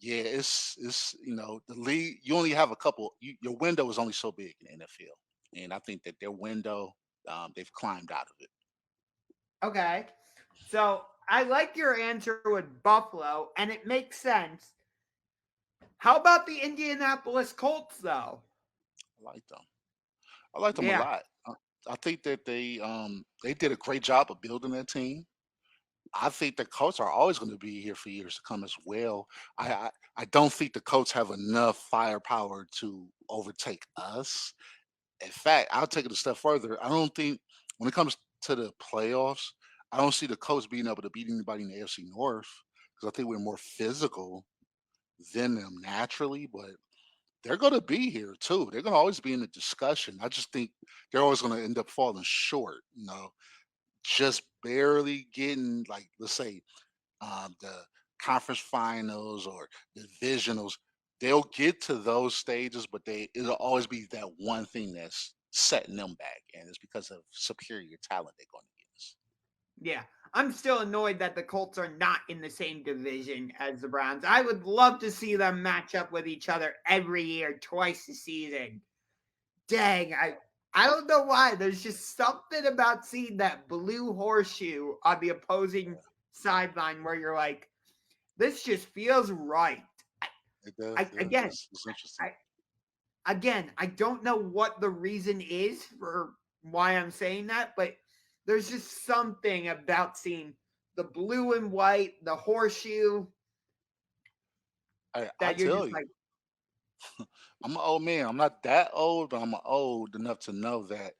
yeah, it's the league. You only have a couple. Your window is only so big in the NFL, and I think that their window, they've climbed out of it. Okay. So I like your answer with Buffalo, and it makes sense. How about the Indianapolis Colts, though? I like them. I like them a Yeah, lot. I think that they did a great job of building that team. I think the Colts are always going to be here for years to come as well. I don't think the Colts have enough firepower to overtake us. In fact, I'll take it a step further. I don't think when it comes to the playoffs, I don't see the Colts being able to beat anybody in the AFC North because I think we're more physical than them naturally. But they're going to be here too. They're going to always be in the discussion. I just think they're always going to end up falling short. Just barely getting, like, let's say, the conference finals or divisionals. They'll get to those stages, but it'll always be that one thing that's setting them back, and it's because of superior talent they're going to get us. yeah. I'm still annoyed that the Colts are not in the same division as the Browns. I would love to see them match up with each other every year, twice a season. Dang, I don't know why. There's just something about seeing that blue horseshoe on the opposing sideline where you're like, this just feels right. It does, I yeah. again, It's interesting. I again, I don't know what the reason is for why I'm saying that, but there's just something about seeing the blue and white, the horseshoe I that you're tell just you, like, I'm an old man. I'm not that old, but I'm old enough to know that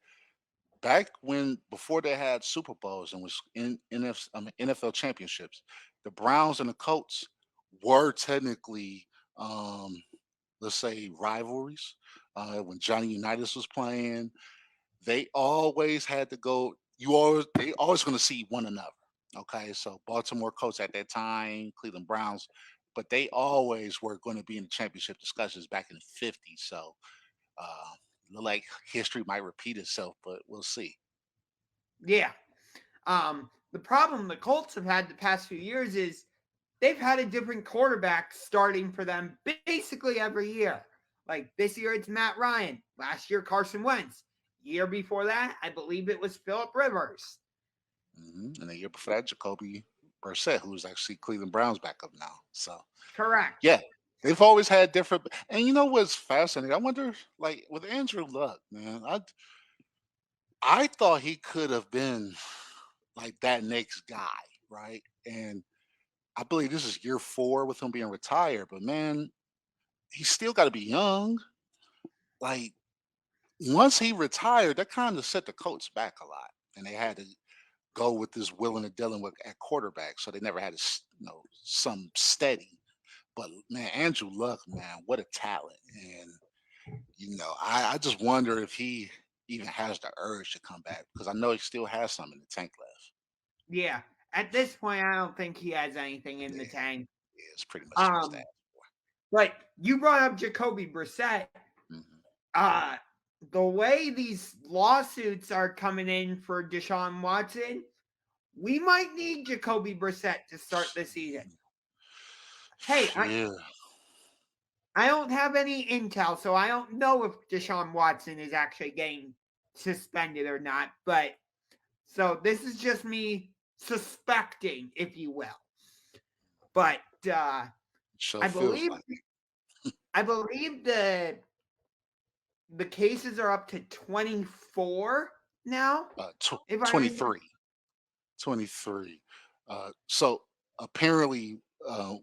back when before they had Super Bowls and was NFL championships, the Browns and the Colts were technically, um, let's say, rivalries. When Johnny Unitas was playing, they always had to go. They always going to see one another. Okay, so Baltimore Colts at that time, Cleveland Browns, but they always were going to be in the championship discussions back in the '50s. So uh, look like history might repeat itself, but we'll see. yeah. The problem the Colts have had the past few years is they've had a different quarterback starting for them basically every year. Like this year, it's Matt Ryan. Last year, Carson Wentz. Year before that, I believe it was Philip Rivers. And the year before that, Jacoby Brissett, who's actually Cleveland Browns backup now. So Correct. yeah, they've always had different. And you know what's fascinating? I wonder, like with Andrew Luck, man. I thought he could have been like that next guy, right? And I believe this is year 4 with him being retired. But man, he's still got to be young. Like once he retired, that kind of set the Colts back a lot, and they had to go with this willing and dealing with at quarterback. So they never had some steady. But man, Andrew Luck, man, what a talent! And I just wonder if he even has the urge to come back because I know he still has some in the tank left. Yeah. At this point, I don't think he has anything in Yeah, the tank. yeah, it's pretty much to his dad. Um, but you brought up Jacoby Brissett. Hmm. Uh, the way these lawsuits are coming in for Deshaun Watson, we might need Jacoby Brissett to start the season. Hey, Yeah, I don't have any intel, so I don't know if Deshaun Watson is actually getting suspended or not. But so this is just me suspecting, if you will. But sure I feels believe like I believe the cases are up to 24 now. If I remember, 23. 23. So apparently,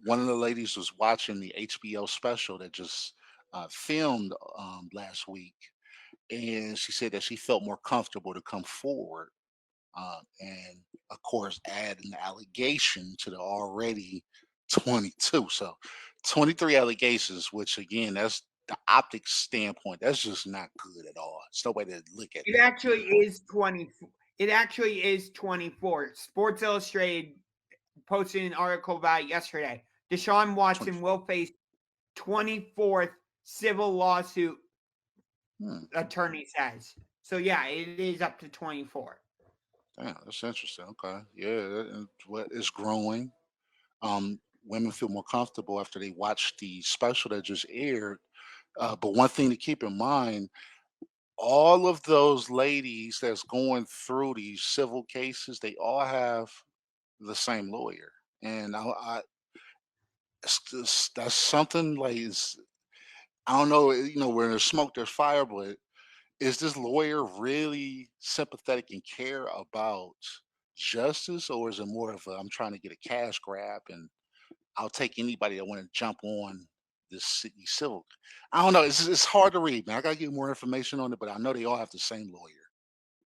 one of the ladies was watching the HBO special that just filmed last week, and she said that she felt more comfortable to come forward and, of course, add an allegation to the already 22. So 23 allegations, which again, that's the optics standpoint. That's just not good at all. It's no way to look at it that. actually is 20. It actually is 24. Sports Illustrated posted an article about it yesterday. Deshaun Watson 24. will face 24th civil lawsuit, Hmm. attorney says. So yeah, it is up to 24. Damn, that's interesting. Okay. Yeah, what is growing. Women feel more comfortable after they watch the special that just aired. But one thing to keep in mind, all of those ladies that's going through these civil cases, they all have the same lawyer. And that's something like I don't know. Where there's smoke, there's fire. But is this lawyer really sympathetic and care about justice, or is it more of a I'm trying to get a cash grab and I'll take anybody that want to jump on these civil? I don't know. It's hard to read, man. I gotta get more information on it, but I know they all have the same lawyer.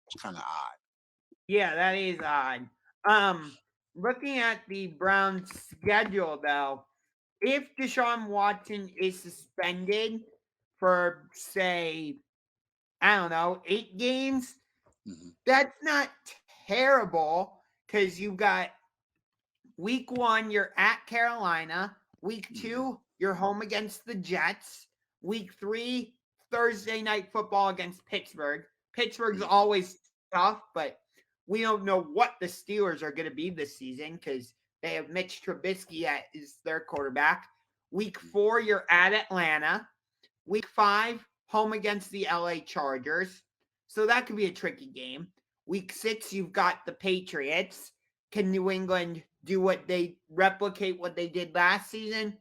It's kind of odd. Yeah, that is odd. Um, Looking at the Browns' schedule, though, if Deshaun Watson is suspended for, say, I don't know, 8 games, Hmm. that's not terrible because you've got week 1, you're at Carolina. Week Hmm. 2, you're home against the Jets. Week 3, Thursday night football against Pittsburgh. Pittsburgh's Hmm. always tough, but we don't know what the Steelers are going to be this season because they have Mitch Trubisky as their quarterback. Week 4, you're at Atlanta. Week 5, home against the LA Chargers. So that could be a tricky game. Week 6, you've got the Patriots. Can New England do replicate what they did last season?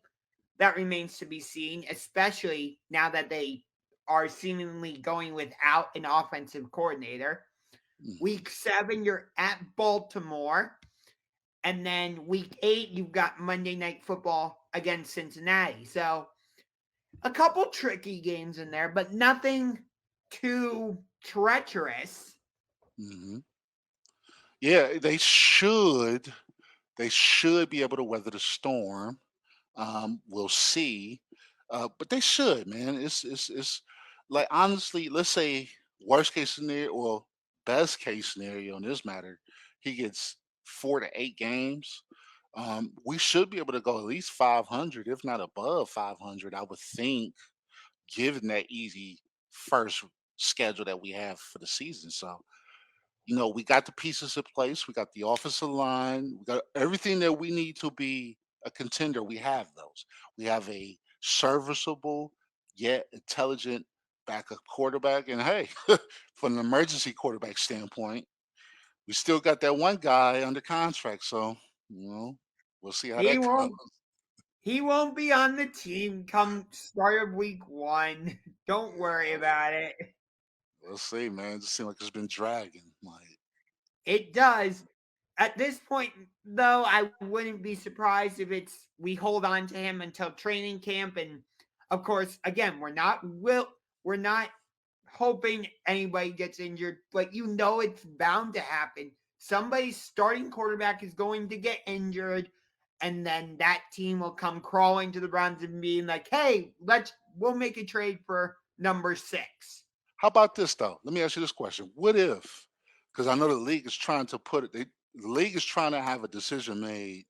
That remains to be seen, especially now that they are seemingly going without an offensive coordinator. Hmm. Week 7, you're at Baltimore. And then week 8, you've got Monday Night Football against Cincinnati. So a couple tricky games in there, but nothing too treacherous. Hmm. Yeah, they should. They should be able to weather the storm. We'll see, but they should, man. It's like honestly, let's say worst case scenario or best case scenario in this matter, he gets 4 to 8 games. We should be able to go at least 500, if not above 500. I would think, given that easy first schedule that we have for the season. So we got the pieces in place. We got the offensive line. We got everything that we need to be a contender. We have those. We have a serviceable yet intelligent backup quarterback. And hey, from an emergency quarterback standpoint, we still got that one guy under contract. So, you know, we'll see how He that goes. won't he won't be on the team come start of week 1. Don't worry We'll, about it. we'll see, man. It just seems like it's been dragging. Like, It does. At this point, though, I wouldn't be surprised if we hold on to him until training camp. And of course, again, we're not hoping anybody gets injured, but it's bound to happen. Somebody's starting quarterback is going to get injured, and then that team will come crawling to the Browns and being like, "Hey, we'll make a trade for number 6." how about this though? Let me ask you this question: what if? Because I know the league is trying to put it. The league is trying to have a decision made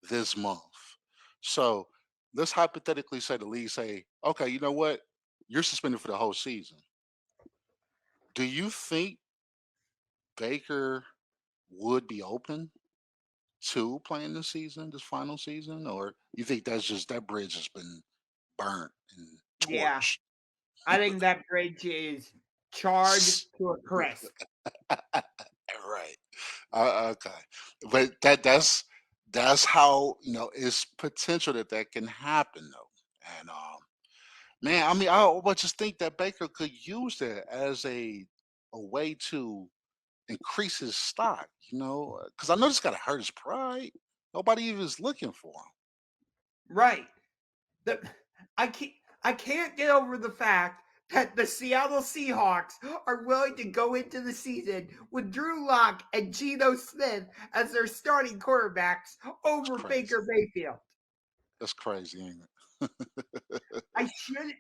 this month. So let's hypothetically say the league say, okay, you know what? You're suspended for the whole season. Do you think Baker would be open to playing this season, this final season, or you think that's just that bridge has been burnt and Yeah, torched? I think that bridge is charred to a crisp. Right. Okay. But that's how it's potential that that can happen though. And man, I mean, I would just think that Baker could use that as a way to increase his stock. Because I know this got to hurt his pride. Nobody even is looking for him. Right. The I can't I can't get over the fact that the Seattle Seahawks are willing to go into the season with Drew Lock and Geno Smith as their starting quarterbacks It's over crazy. Baker Mayfield. That's crazy, ain't it? I shouldn't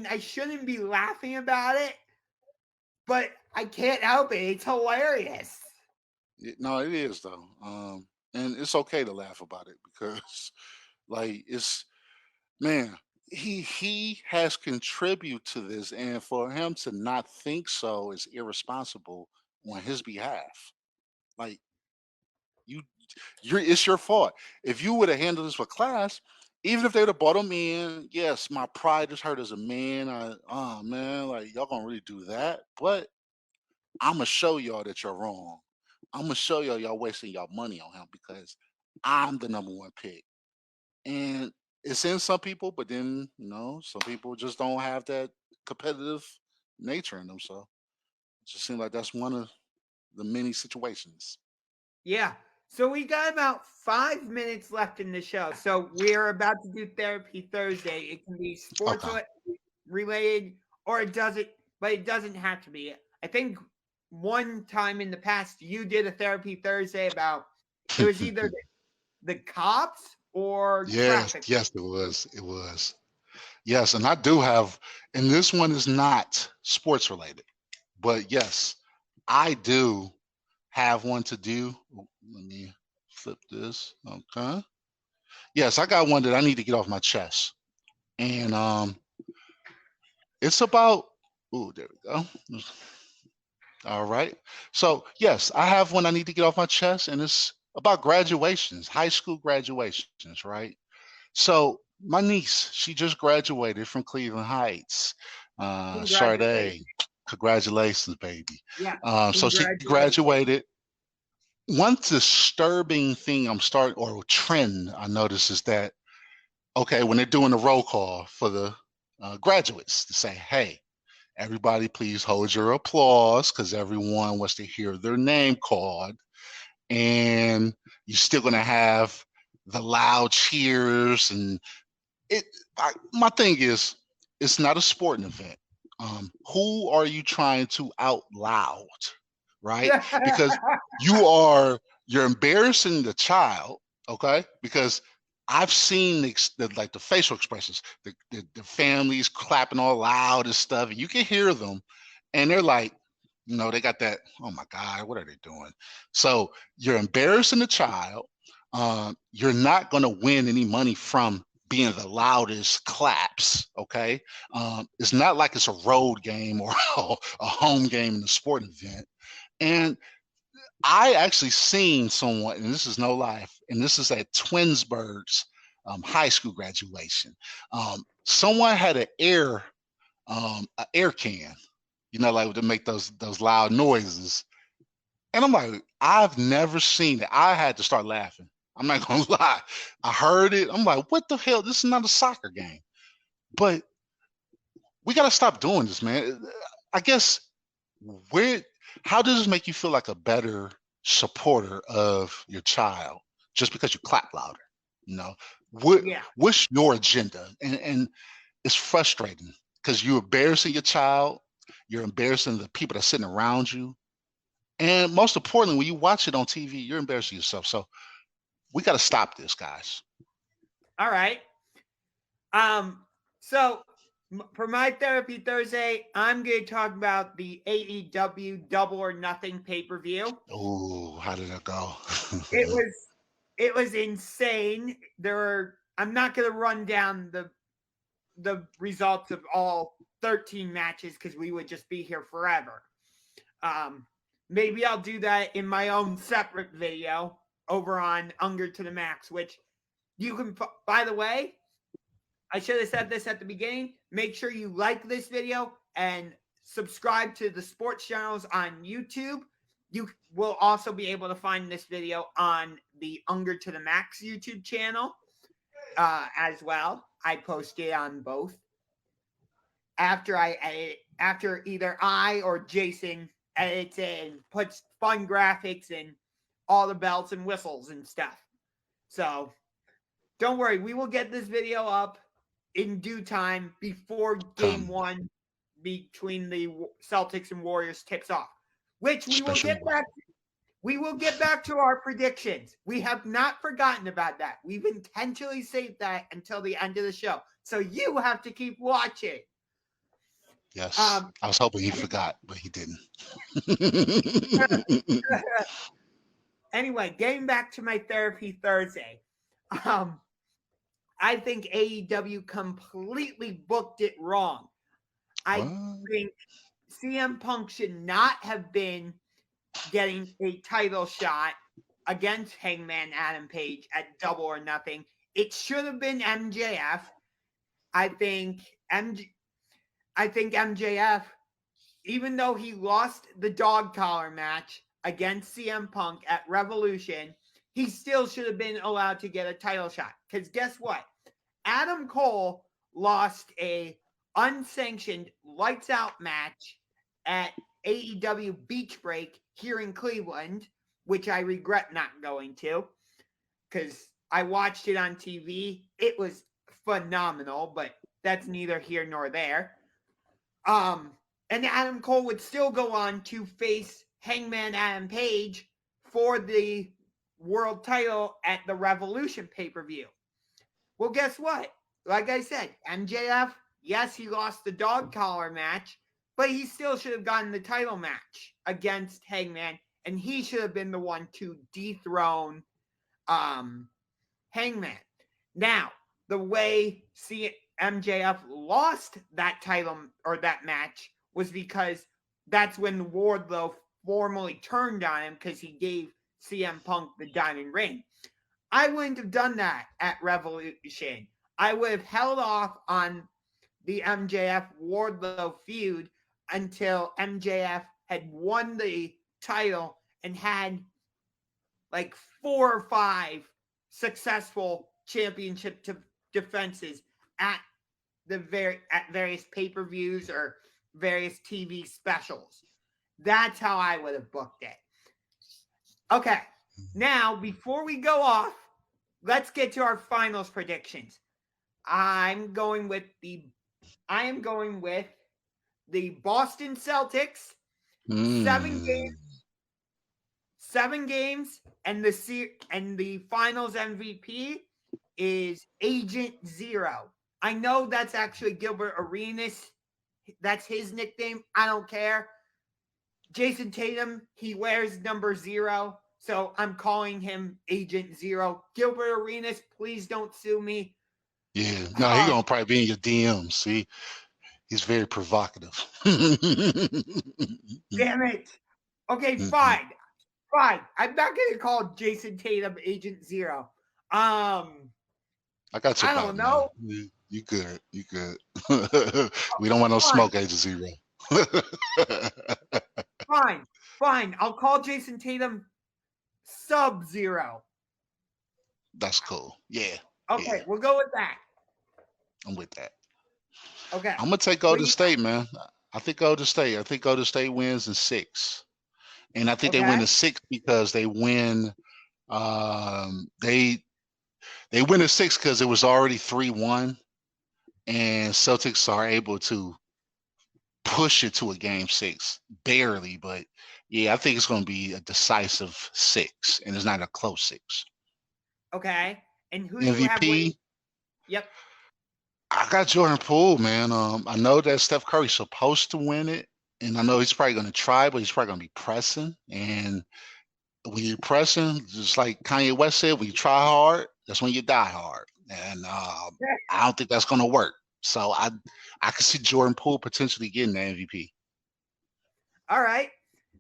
I shouldn't be laughing about it, but I can't help it. It's hilarious. No, it is though. And it's okay to laugh about it because, like, it's man, he has contributed to this, and for him to not think so is irresponsible on his behalf. Like you, it's your fault. If you would have handled this with class, even if they'd have brought him in, yes, my pride is hurt as a man. Oh man, like y'all gonna really do that? But I'm gonna show y'all that you're wrong. I'm gonna show y'all wasting y'all money on him because I'm the number one pick. And it's in some people, but then some people just don't have that competitive nature in them. So it just seems like that's one of the many situations. Yeah. So we got about 5 minutes left in the show. So we're about to do Therapy Thursday. It can be sports Okay. related, or it doesn't, but it doesn't have to be. I think one time in the past you did a Therapy Thursday about it was either the cops or Yes, traffic. yes, it was. It was. Yes, and I do have, and this one is not sports related, but yes, I do have one to do. Let me flip this. Okay. Yes, I got one that I need to get off my chest. And it's about, oh, there we go. All right. So, yes, I have one I need to get off my chest, and it's about graduations, high school graduations, right? So, my niece, she just graduated from Cleveland Heights. Congratulations. Sade, congratulations, baby. Yeah. So, she Congratulations. graduated. One disturbing thing or trend I noticed is that, okay, when they're doing the roll call for the graduates to say, hey, everybody please hold your applause because everyone wants to hear their name called. And you're still going to have the loud cheers. And my thing is, it's not a sporting event. Who are you trying to out loud, right? Because you're embarrassing the child, okay? Because I've seen like the facial expressions, the families clapping all loud and stuff, and you can hear them, and they're like, they got that. Oh my God, what are they doing? So you're embarrassing the child. You're not going to win any money from being the loudest claps. Okay, it's not like it's a road game or a home game in a sporting event. And I actually seen someone, and this is no lie, and this is at Twinsburg's high school graduation. Someone had an air can, like to make those loud noises. And I'm like, I've never seen it. I had to start laughing. I'm not gonna lie. I heard it. I'm like, what the hell? This is not a soccer game. But we gotta stop doing this, man. I guess where how does this make you feel like a better supporter of your child just because you clap louder? You know, what Yeah. what's your agenda? And it's frustrating because you're embarrassing your child, you're embarrassing the people that are sitting around you. And most importantly, when you watch it on TV, you're embarrassing yourself. So we got to stop this, guys. All right. So for my Therapy Thursday, I'm going to talk about the AEW Double or Nothing pay-per-view. Oh, how did it go? It was insane. I'm not going to run down the results of all 13 matches because we would just be here forever. Maybe I'll do that in my own separate video over on Unger to the Max, which you can, by the way, I should have said this at the beginning. Make sure you like this video and subscribe to the Sports Generals on YouTube. You will also be able to find this video on the Unger to the Max YouTube channel as well. I post it on both. After either I or Jason edits it and puts fun graphics and all the bells and whistles and stuff. So don't worry, we will get this video up in due time before game one between the Celtics and Warriors tips off, which we will get back to. We will get back to our predictions. We have not forgotten about that. We've intentionally saved that until the end of the show. So you have to keep watching. Yes. Um, I was hoping he forgot, but he didn't. anyway, getting back to my therapy Thursday. Um, I think AEW completely booked it wrong. I What? think CM Punk should not have been getting a title shot against Hangman Adam Page at Double or Nothing. It should have been MJF. I think MJF, even though he lost the dog collar match against CM Punk at Revolution, he still should have been allowed to get a title shot. Because guess what? Adam Cole lost a unsanctioned lights out match at AEW Beach Break here in Cleveland, which I regret not going to because I watched it on TV. It was phenomenal, but that's neither here nor there. And Adam Cole would still go on to face Hangman Adam Page for the world title at the Revolution pay-per-view. Well, guess what? Like I said, MJF, yes, he lost the dog collar match, but he still should have gotten the title match against Hangman, and he should have been the one to dethrone Hangman. Now, the way MJF lost that title or that match was because that's when Wardlow formally turned on him because he gave CM Punk the diamond ring. I wouldn't have done that at Revolution. I would have held off on the MJF Wardlow feud until MJF had won the title and had like 4 or 5 successful championship defenses at various pay-per-views or various TV specials. That's how I would have booked it. Okay, now before we go off, let's get to our finals predictions. I am going with the Boston Celtics. 7 games, and the finals MVP is Agent Zero. I know that's actually Gilbert Arenas. That's his nickname. I don't care. Jason Tatum, he wears number 0, so I'm calling him Agent Zero. Gilbert Arenas, please don't sue me. Yeah. No, he's gonna probably be in your DMs. See, he's very provocative. Damn it. Okay, fine. Fine. I'm not gonna call Jason Tatum Agent Zero. I got your I back, don't man. know. You good. You good. We don't want no Fine. smoke, Agent Zero. Fine. I'll call Jason Tatum Sub-Zero. That's cool. Yeah. Okay, Yeah. we'll go with that. I'm with that. Okay. I'm gonna take Golden State, man. I think Golden State wins in 6. And I think they win in 6 because they win they win in 6 because it was already 3-1, and Celtics are able to push it to a game 6 barely, but yeah, I think it's going to be a decisive 6, and it's not a close 6. Okay. And who do you have winning? MVP? Yep. I got Jordan Poole, man. I know that Steph Curry's supposed to win it, and I know he's probably going to try, but he's probably going to be pressing. And when you're pressing, just like Kanye West said, when you try hard, that's when you die hard. And I don't think that's going to work. So I can see Jordan Poole potentially getting the MVP. All right.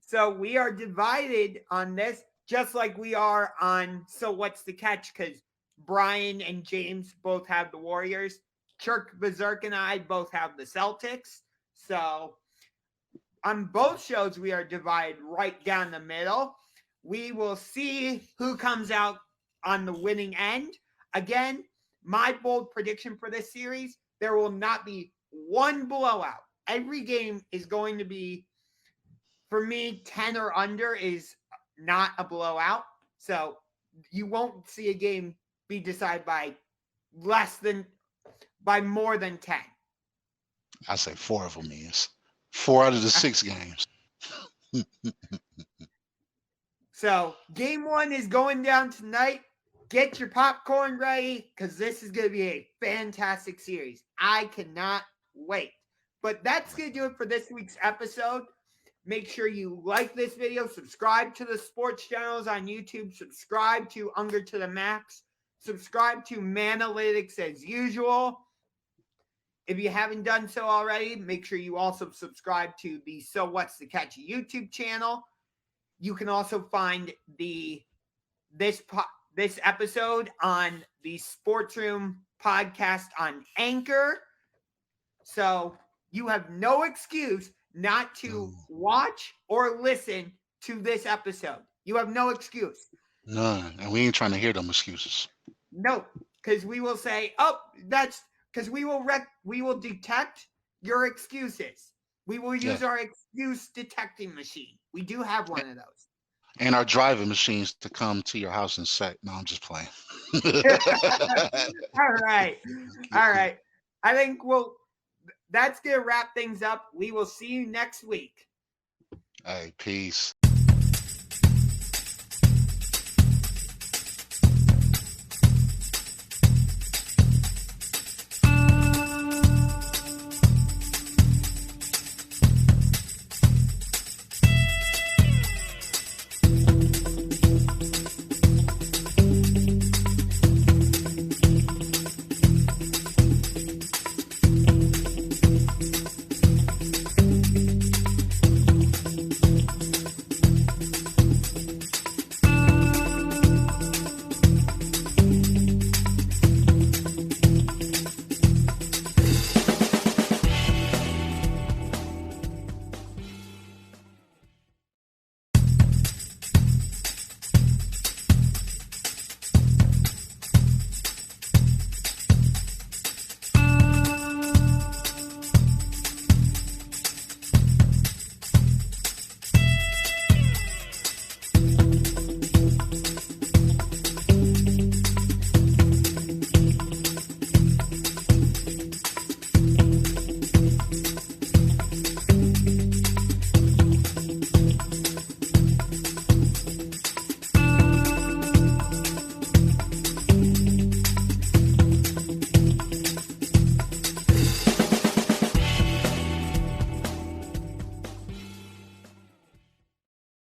So we are divided on this, just like we are on So What's the Catch? Because Brian and James both have the Warriors. Chirk Berserk and I both have the Celtics. So on both shows, we are divided right down the middle. We will see who comes out on the winning end. Again, my bold prediction for this series, there will not be one blowout. Every game is going to be, for me, 10 or under is not a blowout. So you won't see a game be decided by more than 10. I say 4 of them is. 4 out of the 6 games. So game 1 is going down tonight. Get your popcorn ready because this is going to be a fantastic series. I cannot wait. But that's going to do it for this week's episode. Make sure you like this video, subscribe to the Sports Generals on YouTube, subscribe to Unger to the Max, subscribe to Manalytics as usual. If you haven't done so already, make sure you also subscribe to the So What's the Catch YouTube channel. You can also find this episode on the Sports Room podcast on Anchor. So you have no excuse not to watch or listen to this episode. You have no excuse. None. And we ain't trying to hear them excuses. No, because we will say, oh, that's because we will detect your excuses. We will use our excuse detecting machine. We do have one of those. And our driving machines to come to your house and say, no, I'm just playing. All right. I think that's going to wrap things up. We will see you next week. Hey, peace.